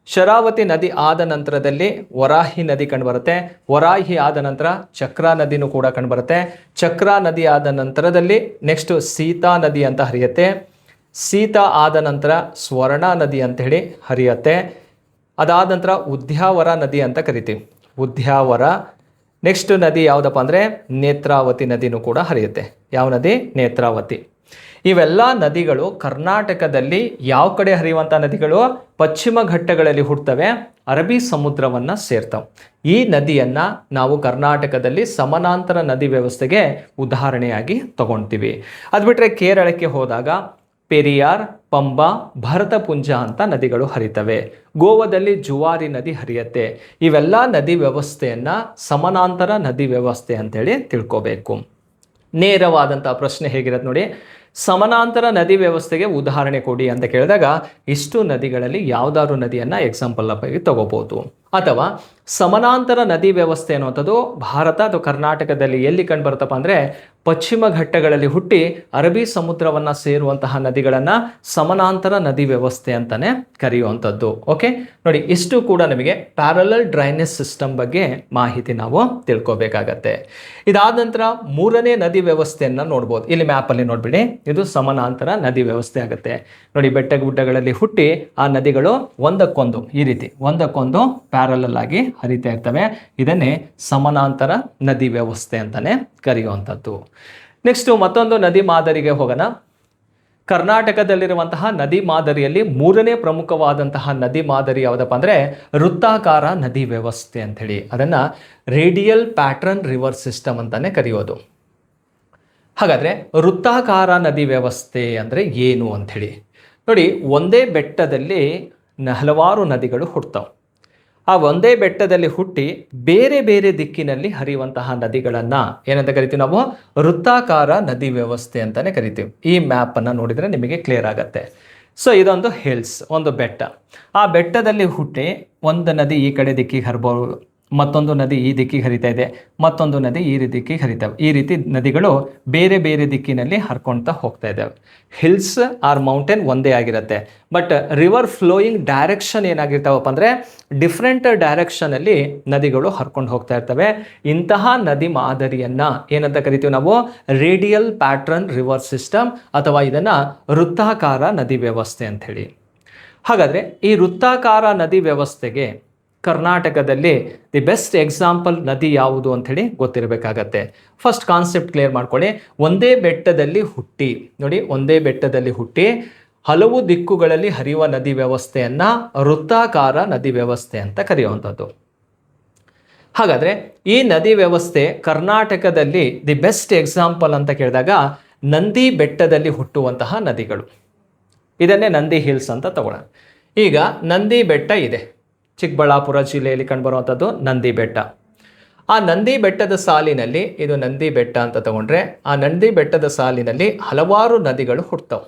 Speaker 1: ಶರಾವತಿ ನದಿ ಆದ ನಂತರದಲ್ಲಿ ವರಾಹಿ ನದಿ ಕಂಡುಬರುತ್ತೆ. ವರಾಹಿ ಆದ ನಂತರ ಚಕ್ರಾ ನದಿನೂ ಕೂಡ ಕಂಡುಬರುತ್ತೆ. ಚಕ್ರಾ ನದಿ ಆದ ನಂತರದಲ್ಲಿ ನೆಕ್ಸ್ಟು ಸೀತಾ ನದಿ ಅಂತ ಹರಿಯುತ್ತೆ. ಸೀತಾ ಆದ ನಂತರ ಸ್ವರ್ಣ ನದಿ ಅಂತ ಹೇಳಿ ಹರಿಯುತ್ತೆ. ಅದಾದ ನಂತರ ಉದ್ಯಾವರ ನದಿ ಅಂತ ಕರಿತೀವಿ. ಉದ್ಯಾವರ. ನೆಕ್ಸ್ಟ್ ನದಿ ಯಾವುದಪ್ಪ ಅಂದರೆ ನೇತ್ರಾವತಿ ನದಿನೂ ಕೂಡ ಹರಿಯುತ್ತೆ. ಯಾವ ನದಿ? ನೇತ್ರಾವತಿ. ಇವೆಲ್ಲ ನದಿಗಳು ಕರ್ನಾಟಕದಲ್ಲಿ ಯಾವ ಕಡೆ ಹರಿಯುವಂಥ ನದಿಗಳು? ಪಶ್ಚಿಮ ಘಟ್ಟಗಳಲ್ಲಿ ಹುಟ್ಟುತ್ತವೆ, ಅರಬ್ಬಿ ಸಮುದ್ರವನ್ನು ಸೇರ್ತವೆ. ಈ ನದಿಯನ್ನು ನಾವು ಕರ್ನಾಟಕದಲ್ಲಿ ಸಮಾನಾಂತರ ನದಿ ವ್ಯವಸ್ಥೆಗೆ ಉದಾಹರಣೆಯಾಗಿ ತಗೊಳ್ತೀವಿ. ಅದು ಬಿಟ್ಟರೆ ಕೇರಳಕ್ಕೆ ಹೋದಾಗ ಪೆರಿಯಾರ್, ಪಂಬಾ, ಭರತಪುಂಜ ಅಂತ ನದಿಗಳು ಹರಿತವೆ. ಗೋವಾದಲ್ಲಿ ಜುವಾರಿ ನದಿ ಹರಿಯುತ್ತೆ. ಇವೆಲ್ಲ ನದಿ ವ್ಯವಸ್ಥೆಯನ್ನು ಸಮಾನಾಂತರ ನದಿ ವ್ಯವಸ್ಥೆ ಅಂತೇಳಿ ತಿಳ್ಕೋಬೇಕು. ನೇರವಾದಂಥ ಪ್ರಶ್ನೆ ಹೇಗಿರುತ್ತೆ ನೋಡಿ, ಸಮಾನಾಂತರ ನದಿ ವ್ಯವಸ್ಥೆಗೆ ಉದಾಹರಣೆ ಕೊಡಿ ಅಂತ ಕೇಳಿದಾಗ ಇಷ್ಟು ನದಿಗಳಲ್ಲಿ ಯಾವುದಾದ್ರು ನದಿಯನ್ನು ಎಕ್ಸಾಂಪಲ್ ಆಗಿ ತಗೋಬೋದು. ಅಥವಾ ಸಮಾನಾಂತರ ನದಿ ವ್ಯವಸ್ಥೆ ಅನ್ನುವಂಥದ್ದು ಭಾರತ ಅಥವಾ ಕರ್ನಾಟಕದಲ್ಲಿ ಎಲ್ಲಿ ಕಂಡು ಬರುತ್ತಪ್ಪ ಅಂದರೆ ಪಶ್ಚಿಮ ಘಟ್ಟಗಳಲ್ಲಿ ಹುಟ್ಟಿ ಅರಬ್ಬಿ ಸಮುದ್ರವನ್ನು ಸೇರುವಂತಹ ನದಿಗಳನ್ನು ಸಮಾನಾಂತರ ನದಿ ವ್ಯವಸ್ಥೆ ಅಂತಲೇ ಕರೆಯುವಂಥದ್ದು. ಓಕೆ ನೋಡಿ, ಇಷ್ಟು ಕೂಡ ನಮಗೆ ಪ್ಯಾರಲಲ್ ಡ್ರೈನೇಜ್ ಸಿಸ್ಟಮ್ ಬಗ್ಗೆ ಮಾಹಿತಿ ನಾವು ತಿಳ್ಕೊಬೇಕಾಗತ್ತೆ. ಇದಾದ ನಂತರ ಮೂರನೇ ನದಿ ವ್ಯವಸ್ಥೆಯನ್ನು ನೋಡ್ಬೋದು. ಇಲ್ಲಿ ಮ್ಯಾಪಲ್ಲಿ ನೋಡ್ಬಿಡಿ, ಇದು ಸಮಾನಾಂತರ ನದಿ ವ್ಯವಸ್ಥೆ ಆಗುತ್ತೆ. ನೋಡಿ, ಬೆಟ್ಟ ಗುಡ್ಡಗಳಲ್ಲಿ ಹುಟ್ಟಿ ಆ ನದಿಗಳು ಒಂದಕ್ಕೊಂದು ಈ ರೀತಿ ಒಂದಕ್ಕೊಂದು ಪ್ಯಾರಲಲ್ ಆಗಿ ಹರಿತಾ ಇರ್ತವೆ. ಇದನ್ನೇ ಸಮಾನಾಂತರ ನದಿ ವ್ಯವಸ್ಥೆ ಅಂತಲೇ ಕರೆಯುವಂಥದ್ದು. ನೆಕ್ಸ್ಟು ಮತ್ತೊಂದು ನದಿ ಮಾದರಿಗೆ ಹೋಗೋಣ. ಕರ್ನಾಟಕದಲ್ಲಿರುವಂತಹ ನದಿ ಮಾದರಿಯಲ್ಲಿ ಮೂರನೇ ಪ್ರಮುಖವಾದಂತಹ ನದಿ ಮಾದರಿ ಯಾವುದಪ್ಪ ಅಂದರೆ ವೃತ್ತಾಕಾರ ನದಿ ವ್ಯವಸ್ಥೆ ಅಂಥೇಳಿ. ಅದನ್ನು ರೇಡಿಯಲ್ ಪ್ಯಾಟ್ರನ್ ರಿವರ್ ಸಿಸ್ಟಮ್ ಅಂತಲೇ ಕರೆಯೋದು. ಹಾಗಾದರೆ ವೃತ್ತಾಕಾರ ನದಿ ವ್ಯವಸ್ಥೆ ಅಂದರೆ ಏನು ಅಂಥೇಳಿ ನೋಡಿ, ಒಂದೇ ಬೆಟ್ಟದಲ್ಲಿ ಹಲವಾರು ನದಿಗಳು ಹುಟ್ಟುತ್ತವೆ. ಆ ಒಂದೇ ಬೆಟ್ಟದಲ್ಲಿ ಹುಟ್ಟಿ ಬೇರೆ ಬೇರೆ ದಿಕ್ಕಿನಲ್ಲಿ ಹರಿಯುವಂತಹ ನದಿಗಳನ್ನು ಏನಂತ ಕರಿತೀವಿ ನಾವು? ವೃತ್ತಾಕಾರ ನದಿ ವ್ಯವಸ್ಥೆ ಅಂತಲೇ ಕರಿತೀವಿ. ಈ ಮ್ಯಾಪನ್ನು ನೋಡಿದರೆ ನಿಮಗೆ ಕ್ಲಿಯರ್ ಆಗುತ್ತೆ. ಸೊ ಇದೊಂದು ಹಿಲ್ಸ್, ಒಂದು ಬೆಟ್ಟ. ಆ ಬೆಟ್ಟದಲ್ಲಿ ಹುಟ್ಟಿ ಒಂದು ನದಿ ಈ ಕಡೆ ದಿಕ್ಕಿಗೆ ಹರಿಬೋದು, ಮತ್ತೊಂದು ನದಿ ಈ ದಿಕ್ಕಿಗೆ ಹರಿತಾ ಇದೆ, ಮತ್ತೊಂದು ನದಿ ಈ ದಿಕ್ಕಿಗೆ ಹರಿತಾವೆ. ಈ ರೀತಿ ನದಿಗಳು ಬೇರೆ ಬೇರೆ ದಿಕ್ಕಿನಲ್ಲಿ ಹರ್ಕೊಳ್ತಾ ಹೋಗ್ತಾ ಇದ್ದಾವೆ. ಹಿಲ್ಸ್ ಆರ್ ಮೌಂಟೇನ್ ಒಂದೇ ಆಗಿರುತ್ತೆ, ಬಟ್ ರಿವರ್ ಫ್ಲೋಯಿಂಗ್ ಡೈರೆಕ್ಷನ್ ಏನಾಗಿರ್ತಾವಪ್ಪ ಅಂದರೆ ಡಿಫ್ರೆಂಟ್ ಡೈರೆಕ್ಷನಲ್ಲಿ ನದಿಗಳು ಹರ್ಕೊಂಡು ಹೋಗ್ತಾ ಇರ್ತವೆ. ಇಂತಹ ನದಿ ಮಾದರಿಯನ್ನು ಏನಂತ ಕರಿತೀವಿ ನಾವು? ರೇಡಿಯಲ್ ಪ್ಯಾಟ್ರನ್ ರಿವರ್ ಸಿಸ್ಟಮ್ ಅಥವಾ ಇದನ್ನು ವೃತ್ತಾಕಾರ ನದಿ ವ್ಯವಸ್ಥೆ ಅಂಥೇಳಿ. ಹಾಗಾದರೆ ಈ ವೃತ್ತಾಕಾರ ನದಿ ವ್ಯವಸ್ಥೆಗೆ ಕರ್ನಾಟಕದಲ್ಲಿ ದಿ ಬೆಸ್ಟ್ ಎಕ್ಸಾಂಪಲ್ ನದಿ ಯಾವುದು ಅಂಥೇಳಿ ಗೊತ್ತಿರಬೇಕಾಗತ್ತೆ. ಫಸ್ಟ್ ಕಾನ್ಸೆಪ್ಟ್ ಕ್ಲಿಯರ್ ಮಾಡ್ಕೊಳ್ಳಿ. ಒಂದೇ ಬೆಟ್ಟದಲ್ಲಿ ಹುಟ್ಟಿ ನೋಡಿ, ಒಂದೇ ಬೆಟ್ಟದಲ್ಲಿ ಹುಟ್ಟಿ ಹಲವು ದಿಕ್ಕುಗಳಲ್ಲಿ ಹರಿಯುವ ನದಿ ವ್ಯವಸ್ಥೆಯನ್ನು ವೃತ್ತಾಕಾರ ನದಿ ವ್ಯವಸ್ಥೆ ಅಂತ ಕರೆಯುವಂಥದ್ದು. ಹಾಗಾದರೆ ಈ ನದಿ ವ್ಯವಸ್ಥೆ ಕರ್ನಾಟಕದಲ್ಲಿ ದಿ ಬೆಸ್ಟ್ ಎಕ್ಸಾಂಪಲ್ ಅಂತ ಕೇಳಿದಾಗ ನಂದಿ ಬೆಟ್ಟದಲ್ಲಿ ಹುಟ್ಟುವಂತಹ ನದಿಗಳು, ಇದನ್ನೇ ನಂದಿ ಹಿಲ್ಸ್ ಅಂತ ತಗೊಳ್ಳೋಣ. ಈಗ ನಂದಿ ಬೆಟ್ಟ ಇದೆ, ಚಿಕ್ಕಬಳ್ಳಾಪುರ ಜಿಲ್ಲೆಯಲ್ಲಿ ಕಂಡುಬರುವಂಥದ್ದು ನಂದಿ ಬೆಟ್ಟ. ಆ ನಂದಿ ಬೆಟ್ಟದ ಸಾಲಿನಲ್ಲಿ, ಇದು ನಂದಿ ಬೆಟ್ಟ ಅಂತ ತಗೊಂಡ್ರೆ, ಆ ನಂದಿ ಬೆಟ್ಟದ ಸಾಲಿನಲ್ಲಿ ಹಲವಾರು ನದಿಗಳು ಹುಟ್ಟುತ್ತವೆ.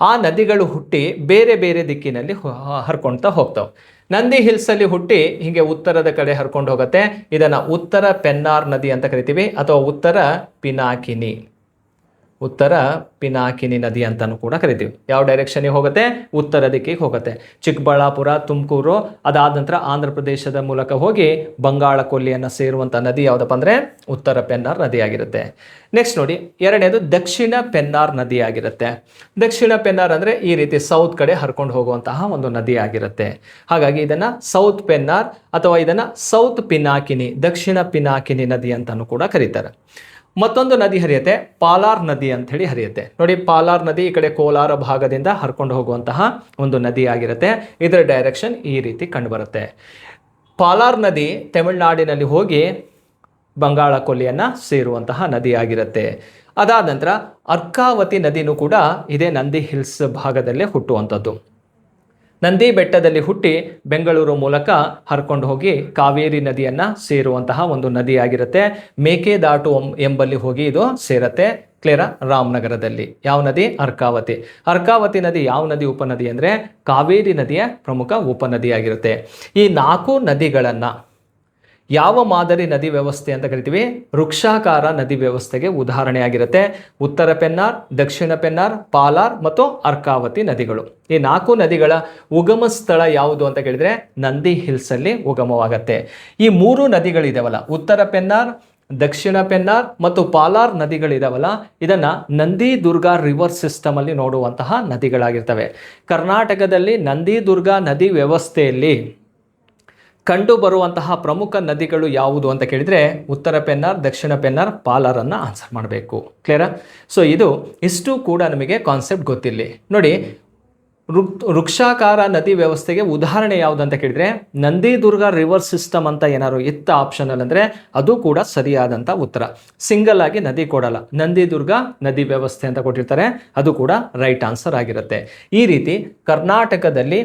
Speaker 1: ಆ ನದಿಗಳು ಹುಟ್ಟಿ ಬೇರೆ ಬೇರೆ ದಿಕ್ಕಿನಲ್ಲಿ ಹರ್ಕೊಳ್ತಾ ಹೋಗ್ತಾವೆ. ನಂದಿ ಹಿಲ್ಸಲ್ಲಿ ಹುಟ್ಟಿ ಹೀಗೆ ಉತ್ತರದ ಕಡೆ ಹರ್ಕೊಂಡು ಹೋಗುತ್ತೆ. ಇದನ್ನು ಉತ್ತರ ಪೆನ್ನಾರ್ ನದಿ ಅಂತ ಕರಿತೀವಿ ಅಥವಾ ಉತ್ತರ ಪಿನಾಕಿನಿ ನದಿ ಅಂತಲೂ ಕೂಡ ಕರಿತೀವಿ. ಯಾವ ಡೈರೆಕ್ಷನ್ಗೆ ಹೋಗುತ್ತೆ? ಉತ್ತರ ದಿಕ್ಕಿಗೆ ಹೋಗುತ್ತೆ. ಚಿಕ್ಕಬಳ್ಳಾಪುರ, ತುಮಕೂರು, ಅದಾದ ನಂತರ ಆಂಧ್ರ ಪ್ರದೇಶದ ಮೂಲಕ ಹೋಗಿ ಬಂಗಾಳ ಕೊಲ್ಲಿಯನ್ನು ಸೇರುವಂಥ ನದಿ ಯಾವುದಪ್ಪ ಅಂದರೆ ಉತ್ತರ ಪೆನ್ನಾರ್ ನದಿ ಆಗಿರುತ್ತೆ. ನೆಕ್ಸ್ಟ್ ನೋಡಿ, ಎರಡನೇದು ದಕ್ಷಿಣ ಪೆನ್ನಾರ್ ನದಿ ಆಗಿರುತ್ತೆ. ದಕ್ಷಿಣ ಪೆನ್ನಾರ್ ಅಂದರೆ ಈ ರೀತಿ ಸೌತ್ ಕಡೆ ಹರ್ಕೊಂಡು ಹೋಗುವಂತಹ ಒಂದು ನದಿ ಆಗಿರುತ್ತೆ. ಹಾಗಾಗಿ ಇದನ್ನು ಸೌತ್ ಪೆನ್ನಾರ್ ಅಥವಾ ಇದನ್ನು ಸೌತ್ ಪಿನಾಕಿನಿ, ದಕ್ಷಿಣ ಪಿನಾಕಿನಿ ನದಿ ಅಂತಲೂ ಕೂಡ ಕರೀತಾರೆ. ಮತ್ತೊಂದು ನದಿ ಹರಿಯುತ್ತೆ, ಪಾಲಾರ್ ನದಿ ಅಂತ ಹೇಳಿ ಹರಿಯುತ್ತೆ. ನೋಡಿ, ಪಾಲಾರ್ ನದಿ ಈ ಕಡೆ ಕೋಲಾರ ಭಾಗದಿಂದ ಹರ್ಕೊಂಡು ಹೋಗುವಂತಹ ಒಂದು ನದಿ ಆಗಿರುತ್ತೆ. ಇದರ ಡೈರೆಕ್ಷನ್ ಈ ರೀತಿ ಕಂಡುಬರುತ್ತೆ. ಪಾಲಾರ್ ನದಿ ತಮಿಳುನಾಡಿನಲ್ಲಿ ಹೋಗಿ ಬಂಗಾಳ ಕೊಲ್ಲಿಯನ್ನು ಸೇರುವಂತಹ ನದಿ ಆಗಿರುತ್ತೆ. ಅದಾದ ನಂತರ ಅರ್ಕಾವತಿ ನದಿನೂ ಕೂಡ ಇದೇ ನಂದಿ ಹಿಲ್ಸ್ ಭಾಗದಲ್ಲೇ ಹುಟ್ಟುವಂಥದ್ದು. ನಂದಿ ಬೆಟ್ಟದಲ್ಲಿ ಹುಟ್ಟಿ ಬೆಂಗಳೂರು ಮೂಲಕ ಹರ್ಕೊಂಡು ಹೋಗಿ ಕಾವೇರಿ ನದಿಯನ್ನು ಸೇರುವಂತಹ ಒಂದು ನದಿ ಆಗಿರುತ್ತೆ. ಮೇಕೆದಾಟು ಎಂಬಲ್ಲಿ ಹೋಗಿ ಇದು ಸೇರತ್ತೆ. ಕ್ಲಿಯರ? ರಾಮನಗರದಲ್ಲಿ. ಯಾವ ನದಿ? ಅರ್ಕಾವತಿ. ಅರ್ಕಾವತಿ ನದಿ ಯಾವ ನದಿ ಉಪನದಿ ಅಂದರೆ ಕಾವೇರಿ ನದಿಯ ಪ್ರಮುಖ ಉಪನದಿಯಾಗಿರುತ್ತೆ. ಈ 4 ನದಿಗಳನ್ನು ಯಾವ ಮಾದರಿ ನದಿ ವ್ಯವಸ್ಥೆ ಅಂತ ಕರಿತೀವಿ? ವೃಕ್ಷಾಕಾರ ನದಿ ವ್ಯವಸ್ಥೆಗೆ ಉದಾಹರಣೆಯಾಗಿರುತ್ತೆ. ಉತ್ತರ ಪೆನ್ನಾರ್, ದಕ್ಷಿಣ ಪೆನ್ನಾರ್, ಪಾಲಾರ್ ಮತ್ತು ಅರ್ಕಾವತಿ ನದಿಗಳು. ಈ 4 ನದಿಗಳ ಉಗಮ ಸ್ಥಳ ಯಾವುದು ಅಂತ ಕೇಳಿದರೆ ನಂದಿ ಹಿಲ್ಸಲ್ಲಿ ಉಗಮವಾಗತ್ತೆ. ಈ 3 ನದಿಗಳಿದಾವಲ್ಲ, ಉತ್ತರ ಪೆನ್ನಾರ್, ದಕ್ಷಿಣ ಪೆನ್ನಾರ್ ಮತ್ತು ಪಾಲಾರ್ ನದಿಗಳಿದಾವಲ್ಲ, ಇದನ್ನು ನಂದಿ ದುರ್ಗಾ ರಿವರ್ ಸಿಸ್ಟಮ್ ಅಲ್ಲಿ ನೋಡುವಂತಹ ನದಿಗಳಾಗಿರ್ತವೆ. ಕರ್ನಾಟಕದಲ್ಲಿ ನಂದಿ ದುರ್ಗಾ ನದಿ ವ್ಯವಸ್ಥೆಯಲ್ಲಿ ಕಂಡು ಬರುವಂತಹ ಪ್ರಮುಖ ನದಿಗಳು ಯಾವುದು ಅಂತ ಕೇಳಿದರೆ ಉತ್ತರ ಪೆನ್ನಾರ್, ದಕ್ಷಿಣ ಪೆನ್ನಾರ್, ಪಾಲಾರನ್ನು ಆನ್ಸರ್ ಮಾಡಬೇಕು. ಕ್ಲಿಯರಾ? ಸೊ ಇಷ್ಟು ಕೂಡ ನಮಗೆ ಕಾನ್ಸೆಪ್ಟ್ ಗೊತ್ತಿಲ್ಲ. ನೋಡಿ, ವೃಕ್ಷಾಕಾರ ನದಿ ವ್ಯವಸ್ಥೆಗೆ ಉದಾಹರಣೆ ಯಾವುದು ಅಂತ ಕೇಳಿದರೆ ನಂದಿ ದುರ್ಗಾ ರಿವರ್ ಸಿಸ್ಟಮ್ ಅಂತ ಏನಾದ್ರು ಇತ್ತ ಆಪ್ಷನಲ್ ಅಂದರೆ ಅದು ಕೂಡ ಸರಿಯಾದಂಥ ಉತ್ತರ. ಸಿಂಗಲ್ ಆಗಿ ನದಿ ಕೊಡಲ್ಲ, ನಂದಿ ದುರ್ಗಾ ನದಿ ವ್ಯವಸ್ಥೆ ಅಂತ ಕೊಟ್ಟಿರ್ತಾರೆ, ಅದು ಕೂಡ ರೈಟ್ ಆನ್ಸರ್ ಆಗಿರುತ್ತೆ. ಈ ರೀತಿ ಕರ್ನಾಟಕದಲ್ಲಿ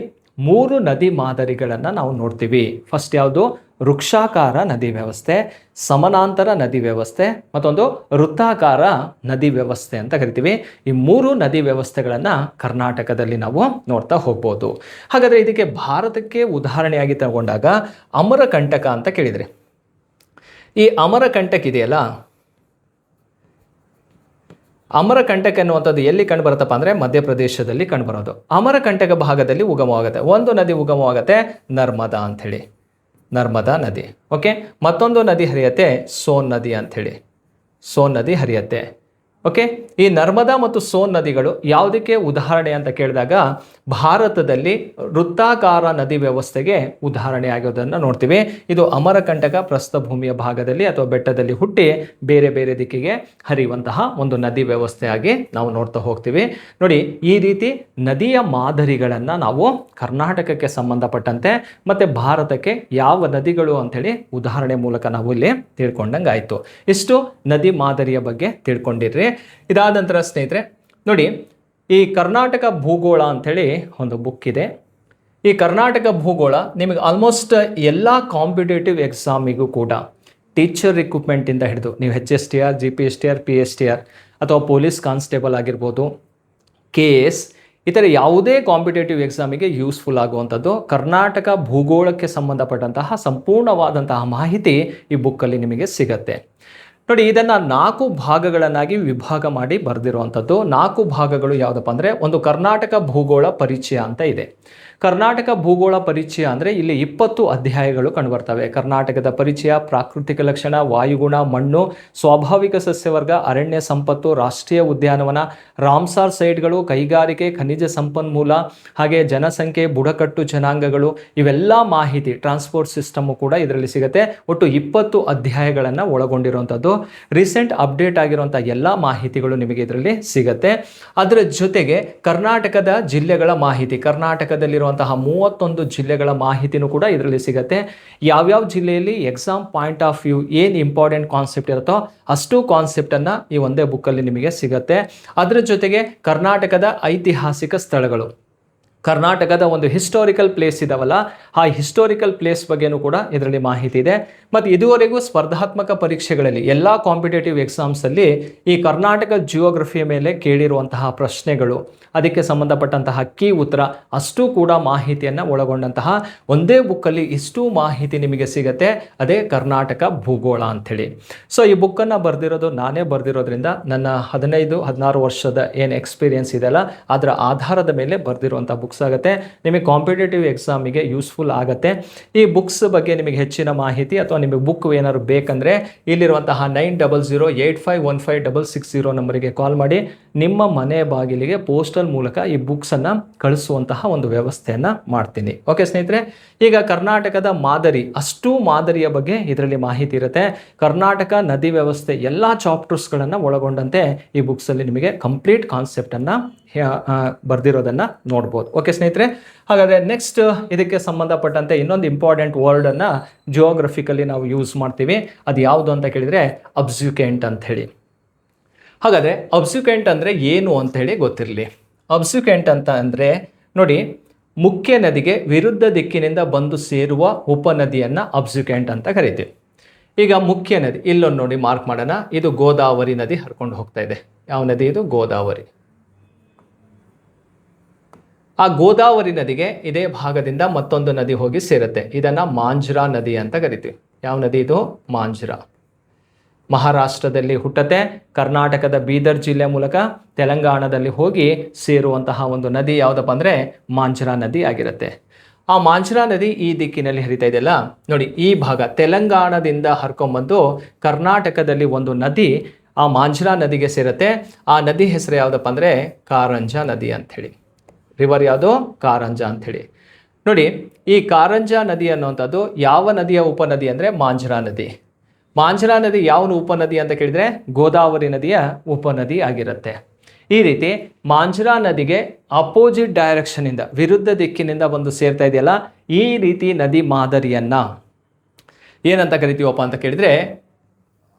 Speaker 1: 3 ನದಿ ಮಾದರಿಗಳನ್ನು ನಾವು ನೋಡ್ತೀವಿ. ಫಸ್ಟ್ ಯಾವುದು? ವೃಕ್ಷಾಕಾರ ನದಿ ವ್ಯವಸ್ಥೆ, ಸಮಾನಾಂತರ ನದಿ ವ್ಯವಸ್ಥೆ, ಮತ್ತೊಂದು ವೃತ್ತಾಕಾರ ನದಿ ವ್ಯವಸ್ಥೆ ಅಂತ ಕರಿತೀವಿ. ಈ 3 ನದಿ ವ್ಯವಸ್ಥೆಗಳನ್ನು ಕರ್ನಾಟಕದಲ್ಲಿ ನಾವು ನೋಡ್ತಾ ಹೋಗ್ಬೋದು. ಹಾಗಾದರೆ ಇದಕ್ಕೆ ಭಾರತಕ್ಕೆ ಉದಾಹರಣೆಯಾಗಿ ತಗೊಂಡಾಗ ಅಮರಕಂಟಕ ಅಂತ ಕೇಳಿದರೆ, ಈ ಅಮರಕಂಟಕ ಇದೆಯಲ್ಲ, ಅಮರಕಂಟಕ ಎನ್ನುವಂಥದ್ದು ಎಲ್ಲಿ ಕಂಡು ಬರುತ್ತಪ್ಪ ಅಂದರೆ ಮಧ್ಯಪ್ರದೇಶದಲ್ಲಿ ಕಂಡುಬರೋದು. ಅಮರಕಂಟಕ ಭಾಗದಲ್ಲಿ ಉಗಮವಾಗುತ್ತೆ. ಒಂದು ನದಿ ಉಗಮವಾಗುತ್ತೆ, ನರ್ಮದಾ ಅಂಥೇಳಿ, ನರ್ಮದಾ ನದಿ. ಓಕೆ, ಮತ್ತೊಂದು ನದಿ ಹರಿಯತ್ತೆ ಸೋನ್ ನದಿ ಅಂಥೇಳಿ, ಸೋನ್ ನದಿ ಹರಿಯತ್ತೆ. ಓಕೆ, ಈ ನರ್ಮದಾ ಮತ್ತು ಸೋನ್ ನದಿಗಳು ಯಾವುದಕ್ಕೆ ಉದಾಹರಣೆ ಅಂತ ಕೇಳಿದಾಗ ಭಾರತದಲ್ಲಿ ವೃತ್ತಾಕಾರ ನದಿ ವ್ಯವಸ್ಥೆಗೆ ಉದಾಹರಣೆ ಆಗೋದನ್ನು ನೋಡ್ತೀವಿ. ಇದು ಅಮರಕಂಟಕ ಪ್ರಸ್ಥಭೂಮಿಯ ಭಾಗದಲ್ಲಿ ಅಥವಾ ಬೆಟ್ಟದಲ್ಲಿ ಹುಟ್ಟಿ ಬೇರೆ ಬೇರೆ ದಿಕ್ಕಿಗೆ ಹರಿಯುವಂತಹ ಒಂದು ನದಿ ವ್ಯವಸ್ಥೆಯಾಗಿ ನಾವು ನೋಡ್ತಾ ಹೋಗ್ತೀವಿ. ನೋಡಿ, ಈ ರೀತಿ ನದಿಯ ಮಾದರಿಗಳನ್ನು ನಾವು ಕರ್ನಾಟಕಕ್ಕೆ ಸಂಬಂಧಪಟ್ಟಂತೆ ಮತ್ತು ಭಾರತಕ್ಕೆ ಯಾವ ನದಿಗಳು ಅಂಥೇಳಿ ಉದಾಹರಣೆ ಮೂಲಕ ನಾವು ಇಲ್ಲಿ ತಿಳ್ಕೊಂಡಂಗೆ ಆಯಿತು. ಇಷ್ಟು ನದಿ ಮಾದರಿಯ ಬಗ್ಗೆ ತಿಳ್ಕೊಂಡಿರ್ರಿ. ಇದಾದ ನಂತರ ಸ್ನೇಹಿತರೆ ನೋಡಿ, ಈ ಕರ್ನಾಟಕ ಭೂಗೋಳ ಅಂಥೇಳಿ ಒಂದು ಬುಕ್ ಇದೆ. ಈ ಕರ್ನಾಟಕ ಭೂಗೋಳ ನಿಮಗೆ ಆಲ್ಮೋಸ್ಟ್ ಎಲ್ಲ ಕಾಂಪಿಟೇಟಿವ್ ಎಕ್ಸಾಮಿಗೂ ಕೂಡ ಟೀಚರ್ ರಿಕ್ರೂಟ್ಮೆಂಟಿಂದ ಹಿಡಿದು ನೀವು HSTR, GPSTR, PSTR ಅಥವಾ ಪೊಲೀಸ್ ಕಾನ್ಸ್ಟೇಬಲ್ ಆಗಿರ್ಬೋದು, KS, ಇತರ ಯಾವುದೇ ಕಾಂಪಿಟೇಟಿವ್ ಎಕ್ಸಾಮಿಗೆ ಯೂಸ್ಫುಲ್ ಆಗುವಂಥದ್ದು ಕರ್ನಾಟಕ ಭೂಗೋಳಕ್ಕೆ ಸಂಬಂಧಪಟ್ಟಂತಹ ಸಂಪೂರ್ಣವಾದಂತಹ ಮಾಹಿತಿ ಈ ಬುಕ್ಕಲ್ಲಿ ನಿಮಗೆ ಸಿಗತ್ತೆ. ನೋಡಿ, ಇದನ್ನು 4 ಭಾಗಗಳನ್ನಾಗಿ ವಿಭಾಗ ಮಾಡಿ ಬರೆದಿರುವಂಥದ್ದು. 4 ಭಾಗಗಳು ಯಾವುದಪ್ಪ ಅಂದರೆ, ಒಂದು ಕರ್ನಾಟಕ ಭೂಗೋಳ ಪರಿಚಯ ಅಂತ ಇದೆ. ಕರ್ನಾಟಕ ಭೂಗೋಳ ಪರಿಚಯ ಅಂದರೆ ಇಲ್ಲಿ 20 ಅಧ್ಯಾಯಗಳು ಕಂಡುಬರ್ತವೆ. ಕರ್ನಾಟಕದ ಪರಿಚಯ, ಪ್ರಾಕೃತಿಕ ಲಕ್ಷಣ, ವಾಯುಗುಣ, ಮಣ್ಣು, ಸ್ವಾಭಾವಿಕ ಸಸ್ಯವರ್ಗ, ಅರಣ್ಯ ಸಂಪತ್ತು, ರಾಷ್ಟ್ರೀಯ ಉದ್ಯಾನವನ, ರಾಮ್ಸಾರ್ ಸೈಟ್ಗಳು, ಕೈಗಾರಿಕೆ, ಖನಿಜ ಸಂಪನ್ಮೂಲ, ಹಾಗೆ ಜನಸಂಖ್ಯೆ, ಬುಡಕಟ್ಟು ಜನಾಂಗಗಳು, ಇವೆಲ್ಲ ಮಾಹಿತಿ, ಟ್ರಾನ್ಸ್ಪೋರ್ಟ್ ಸಿಸ್ಟಮು ಕೂಡ ಇದರಲ್ಲಿ ಸಿಗುತ್ತೆ. ಒಟ್ಟು 20 ಅಧ್ಯಾಯಗಳನ್ನು ಒಳಗೊಂಡಿರುವಂಥದ್ದು. ರೀಸೆಂಟ್ ಅಪ್ಡೇಟ್ ಆಗಿರುವಂಥ ಎಲ್ಲ ಮಾಹಿತಿಗಳು ನಿಮಗೆ ಇದರಲ್ಲಿ ಸಿಗುತ್ತೆ. ಅದರ ಜೊತೆಗೆ ಕರ್ನಾಟಕದ ಜಿಲ್ಲೆಗಳ ಮಾಹಿತಿ, ಕರ್ನಾಟಕದಲ್ಲಿರುವಂತಹ 31 ಜಿಲ್ಲೆಗಳ ಮಾಹಿತಿನೂ ಕೂಡ ಇದರಲ್ಲಿ ಸಿಗುತ್ತೆ. ಯಾವ್ಯಾವ ಜಿಲ್ಲೆಯಲ್ಲಿ ಎಕ್ಸಾಮ್ ಪಾಯಿಂಟ್ ಆಫ್ ವ್ಯೂ ಏನು ಇಂಪಾರ್ಟೆಂಟ್ ಕಾನ್ಸೆಪ್ಟ್ ಇರುತ್ತೋ ಅಷ್ಟು ಕಾನ್ಸೆಪ್ಟನ್ನು ಈ ಒಂದೇ ಬುಕ್ಕಲ್ಲಿ ನಿಮಗೆ ಸಿಗುತ್ತೆ. ಅದರ ಜೊತೆಗೆ ಕರ್ನಾಟಕದ ಐತಿಹಾಸಿಕ ಸ್ಥಳಗಳು, ಕರ್ನಾಟಕದ ಒಂದು ಹಿಸ್ಟಾರಿಕಲ್ ಪ್ಲೇಸ್ ಇದಾವಲ್ಲ, ಆ ಹಿಸ್ಟಾರಿಕಲ್ ಪ್ಲೇಸ್ ಬಗ್ಗೆನೂ ಕೂಡ ಇದರಲ್ಲಿ ಮಾಹಿತಿ ಇದೆ. ಮತ್ತು ಇದುವರೆಗೂ ಸ್ಪರ್ಧಾತ್ಮಕ ಪರೀಕ್ಷೆಗಳಲ್ಲಿ ಎಲ್ಲ ಕಾಂಪಿಟೇಟಿವ್ ಎಕ್ಸಾಮ್ಸಲ್ಲಿ ಈ ಕರ್ನಾಟಕ ಜಿಯೋಗ್ರಫಿಯ ಮೇಲೆ ಕೇಳಿರುವಂತಹ ಪ್ರಶ್ನೆಗಳು, ಅದಕ್ಕೆ ಸಂಬಂಧಪಟ್ಟಂತಹ ಕೀ ಉತ್ತರ ಅಷ್ಟೂ ಕೂಡ ಮಾಹಿತಿಯನ್ನು ಒಳಗೊಂಡಂತಹ ಒಂದೇ ಬುಕ್ಕಲ್ಲಿ ಇಷ್ಟು ಮಾಹಿತಿ ನಿಮಗೆ ಸಿಗುತ್ತೆ. ಅದೇ ಕರ್ನಾಟಕ ಭೂಗೋಳ ಅಂಥೇಳಿ. ಸೊ ಈ ಬುಕ್ಕನ್ನು ಬರೆದಿರೋದು ನಾನೇ ಬರೆದಿರೋದ್ರಿಂದ ನನ್ನ 15-16 ವರ್ಷದ ಏನು ಎಕ್ಸ್ಪೀರಿಯನ್ಸ್ ಇದೆಯಲ್ಲ ಅದರ ಆಧಾರದ ಮೇಲೆ ಬರೆದಿರುವಂಥ ಬುಕ್ಸ್ ಆಗುತ್ತೆ. ನಿಮಗೆ ಕಾಂಪಿಟೇಟಿವ್ ಎಕ್ಸಾಮಿಗೆ ಯೂಸ್ಫುಲ್ ಆಗುತ್ತೆ. ಈ ಬುಕ್ಸ್ ಬಗ್ಗೆ ನಿಮಗೆ ಹೆಚ್ಚಿನ ಮಾಹಿತಿ ಅಥವಾ ನಿಮಗೆ ಬುಕ್ ಏನಾದ್ರು ಬೇಕಂದರೆ ಇಲ್ಲಿರುವಂತಹ 900085156660 ನಂಬರಿಗೆ ಕಾಲ್ ಮಾಡಿ ನಿಮ್ಮ ಮನೆ ಬಾಗಿಲಿಗೆ ಪೋಸ್ಟಲ್ ಮೂಲಕ ಈ ಬುಕ್ಸನ್ನು ಕಳಿಸುವಂತಹ ಒಂದು ವ್ಯವಸ್ಥೆಯನ್ನು ಮಾಡ್ತೀನಿ. ಓಕೆ ಸ್ನೇಹಿತರೆ, ಈಗ ಕರ್ನಾಟಕದ ಮಾದರಿ, ಅಷ್ಟು ಮಾದರಿಯ ಬಗ್ಗೆ ಇದರಲ್ಲಿ ಮಾಹಿತಿ ಇರುತ್ತೆ. ಕರ್ನಾಟಕ ನದಿ ವ್ಯವಸ್ಥೆ ಎಲ್ಲ ಚಾಪ್ಟರ್ಸ್ಗಳನ್ನು ಒಳಗೊಂಡಂತೆ ಈ ಬುಕ್ಸಲ್ಲಿ ನಿಮಗೆ ಕಂಪ್ಲೀಟ್ ಕಾನ್ಸೆಪ್ಟನ್ನು ಬರೆದಿರೋದನ್ನು ನೋಡ್ಬೋದು. ಓಕೆ ಸ್ನೇಹಿತರೆ, ಹಾಗಾದರೆ ನೆಕ್ಸ್ಟ್ ಇದಕ್ಕೆ ಸಂಬಂಧಪಟ್ಟಂತೆ ಇನ್ನೊಂದು ಇಂಪಾರ್ಟೆಂಟ್ ವರ್ಡನ್ನು ಜಿಯೋಗ್ರಫಿಕಲಿ ನಾವು ಯೂಸ್ ಮಾಡ್ತೀವಿ. ಅದು ಯಾವುದು ಅಂತ ಕೇಳಿದರೆ ಅಬ್ಸ್ಯುಕೆಂಟ್ ಅಂತ ಹೇಳಿ. ಹಾಗಾದರೆ ಅಬ್ಸ್ಯುಕೆಂಟ್ ಅಂದರೆ ಏನು ಅಂತ ಹೇಳಿ ಗೊತ್ತಿರಲಿ. ಅಬ್ಸ್ಯುಕೆಂಟ್ ಅಂತ ಅಂದರೆ ನೋಡಿ, ಮುಖ್ಯ ನದಿಗೆ ವಿರುದ್ಧ ದಿಕ್ಕಿನಿಂದ ಬಂದು ಸೇರುವ ಉಪನದಿಯನ್ನು ಅಬ್ಸ್ಯುಕೆಂಟ್ ಅಂತ ಕರಿತೀವಿ. ಈಗ ಮುಖ್ಯ ನದಿ ಇಲ್ಲೊಂದು ನೋಡಿ ಮಾರ್ಕ್ ಮಾಡೋಣ. ಇದು ಗೋದಾವರಿ ನದಿ ಹರ್ಕೊಂಡು ಹೋಗ್ತಾ ಇದೆ. ಯಾವ ನದಿ ಇದು? ಗೋದಾವರಿ. ಆ ಗೋದಾವರಿ ನದಿಗೆ ಇದೇ ಭಾಗದಿಂದ ಮತ್ತೊಂದು ನದಿ ಹೋಗಿ ಸೇರುತ್ತೆ. ಇದನ್ನು ಮಾಂಜ್ರಾ ನದಿ ಅಂತ ಕರಿತೀವಿ. ಯಾವ ನದಿ ಇದು? ಮಾಂಜ್ರಾ. ಮಹಾರಾಷ್ಟ್ರದಲ್ಲಿ ಹುಟ್ಟುತ್ತೆ. ಕರ್ನಾಟಕದ ಬೀದರ್ ಜಿಲ್ಲೆ ಮೂಲಕ ತೆಲಂಗಾಣದಲ್ಲಿ ಹೋಗಿ ಸೇರುವಂತಹ ಒಂದು ನದಿ ಯಾವುದಪ್ಪ ಅಂದರೆ ಮಾಂಜ್ರಾ ನದಿ ಆಗಿರುತ್ತೆ. ಆ ಮಾಂಜ್ರಾ ನದಿ ಈ ದಿಕ್ಕಿನಲ್ಲಿ ಹರಿತಾ ಇದೆಯಲ್ಲ ನೋಡಿ, ಈ ಭಾಗ ತೆಲಂಗಾಣದಿಂದ ಹರ್ಕೊಂಬಂದು ಕರ್ನಾಟಕದಲ್ಲಿ ಒಂದು ನದಿ ಆ ಮಾಂಜ್ರಾ ನದಿಗೆ ಸೇರುತ್ತೆ. ಆ ನದಿ ಹೆಸರು ಯಾವುದಪ್ಪ ಅಂದರೆ ಕಾರಂಜಾ ನದಿ ಅಂಥೇಳಿ. ರಿವರ್ ಯಾವುದು? ಕಾರಂಜಾ ಅಂಥೇಳಿ. ನೋಡಿ, ಈ ಕಾರಂಜಾ ನದಿ ಅನ್ನುವಂಥದ್ದು ಯಾವ ನದಿಯ ಉಪನದಿ ಅಂದರೆ ಮಾಂಜ್ರಾ ನದಿ. ಮಾಂಜ್ರಾ ನದಿ ಯಾವ ಉಪನದಿ ಅಂತ ಕೇಳಿದರೆ ಗೋದಾವರಿ ನದಿಯ ಉಪನದಿ ಆಗಿರುತ್ತೆ. ಈ ರೀತಿ ಮಾಂಜ್ರಾ ನದಿಗೆ ಅಪೋಸಿಟ್ ಡೈರೆಕ್ಷನಿಂದ, ವಿರುದ್ಧ ದಿಕ್ಕಿನಿಂದ ಬಂದು ಸೇರ್ತಾ ಇದೆಯಲ್ಲ, ಈ ರೀತಿ ನದಿ ಮಾದರಿಯನ್ನು ಏನಂತ ಕರಿತೀವಪ್ಪ ಅಂತ ಕೇಳಿದರೆ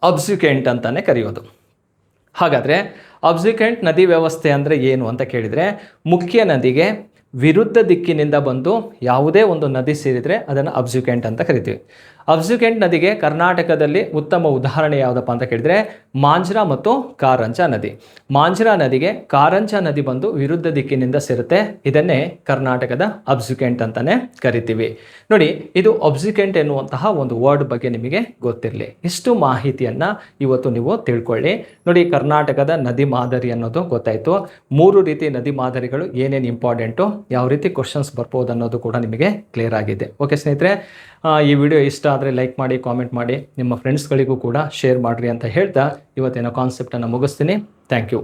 Speaker 1: ಅಬ್ಸ್ಯುಕೆಂಟ್ ಅಂತಲೇ ಕರೆಯೋದು. ಹಾಗಾದರೆ ಅಬ್ಸ್ಯುಕೆಂಟ್ ನದಿ ವ್ಯವಸ್ಥೆ ಅಂದರೆ ಏನು ಅಂತ ಕೇಳಿದರೆ, ಮುಖ್ಯ ನದಿಗೆ ವಿರುದ್ಧ ದಿಕ್ಕಿನಿಂದ ಬಂದು ಯಾವುದೇ ಒಂದು ನದಿ ಸೇರಿದರೆ ಅದನ್ನು ಅಬ್ಸ್ಯುಕೆಂಟ್ ಅಂತ ಕರಿತೀವಿ. ಅಬ್ಸ್ಯುಕೆಂಟ್ ನದಿಗೆ ಕರ್ನಾಟಕದಲ್ಲಿ ಉತ್ತಮ ಉದಾಹರಣೆ ಯಾವುದಪ್ಪ ಅಂತ ಕೇಳಿದರೆ ಮಾಂಜ್ರಾ ಮತ್ತು ಕಾರಂಜಾ ನದಿ. ಮಾಂಜ್ರಾ ನದಿಗೆ ಕಾರಂಜಾ ನದಿ ಬಂದು ವಿರುದ್ಧ ದಿಕ್ಕಿನಿಂದ ಸೇರುತ್ತೆ. ಇದನ್ನೇ ಕರ್ನಾಟಕದ ಅಬ್ಸ್ಯುಕೆಂಟ್ ಅಂತಲೇ ಕರಿತೀವಿ. ನೋಡಿ, ಇದು ಅಬ್ಸ್ಯುಕೆಂಟ್ ಎನ್ನುವಂತಹ ಒಂದು ವರ್ಡ್ ಬಗ್ಗೆ ನಿಮಗೆ ಗೊತ್ತಿರಲಿ. ಇಷ್ಟು ಮಾಹಿತಿಯನ್ನು ಇವತ್ತು ನೀವು ತಿಳ್ಕೊಳ್ಳಿ. ನೋಡಿ, ಕರ್ನಾಟಕದ ನದಿ ಮಾದರಿ ಅನ್ನೋದು ಗೊತ್ತಾಯಿತು. 3 ರೀತಿ ನದಿ ಮಾದರಿಗಳು ಏನೇನು ಇಂಪಾರ್ಟೆಂಟು, ಯಾವ ರೀತಿ ಕ್ವಶನ್ಸ್ ಬರ್ಬೋದು ಅನ್ನೋದು ಕೂಡ ನಿಮಗೆ ಕ್ಲಿಯರ್ ಆಗಿದೆ. ಓಕೆ ಸ್ನೇಹಿತರೆ, ಈ ವಿಡಿಯೋ ಇಷ್ಟ ಆದರೆ ಲೈಕ್ ಮಾಡಿ, ಕಾಮೆಂಟ್ ಮಾಡಿ, ನಿಮ್ಮ ಫ್ರೆಂಡ್ಸ್ಗಳಿಗೂ ಕೂಡ ಶೇರ್ ಮಾಡಿರಿ ಅಂತ ಹೇಳ್ತಾ ಇವತ್ತಿನ ಕಾನ್ಸೆಪ್ಟನ್ನು ಮುಗಿಸ್ತೀನಿ. Thank you.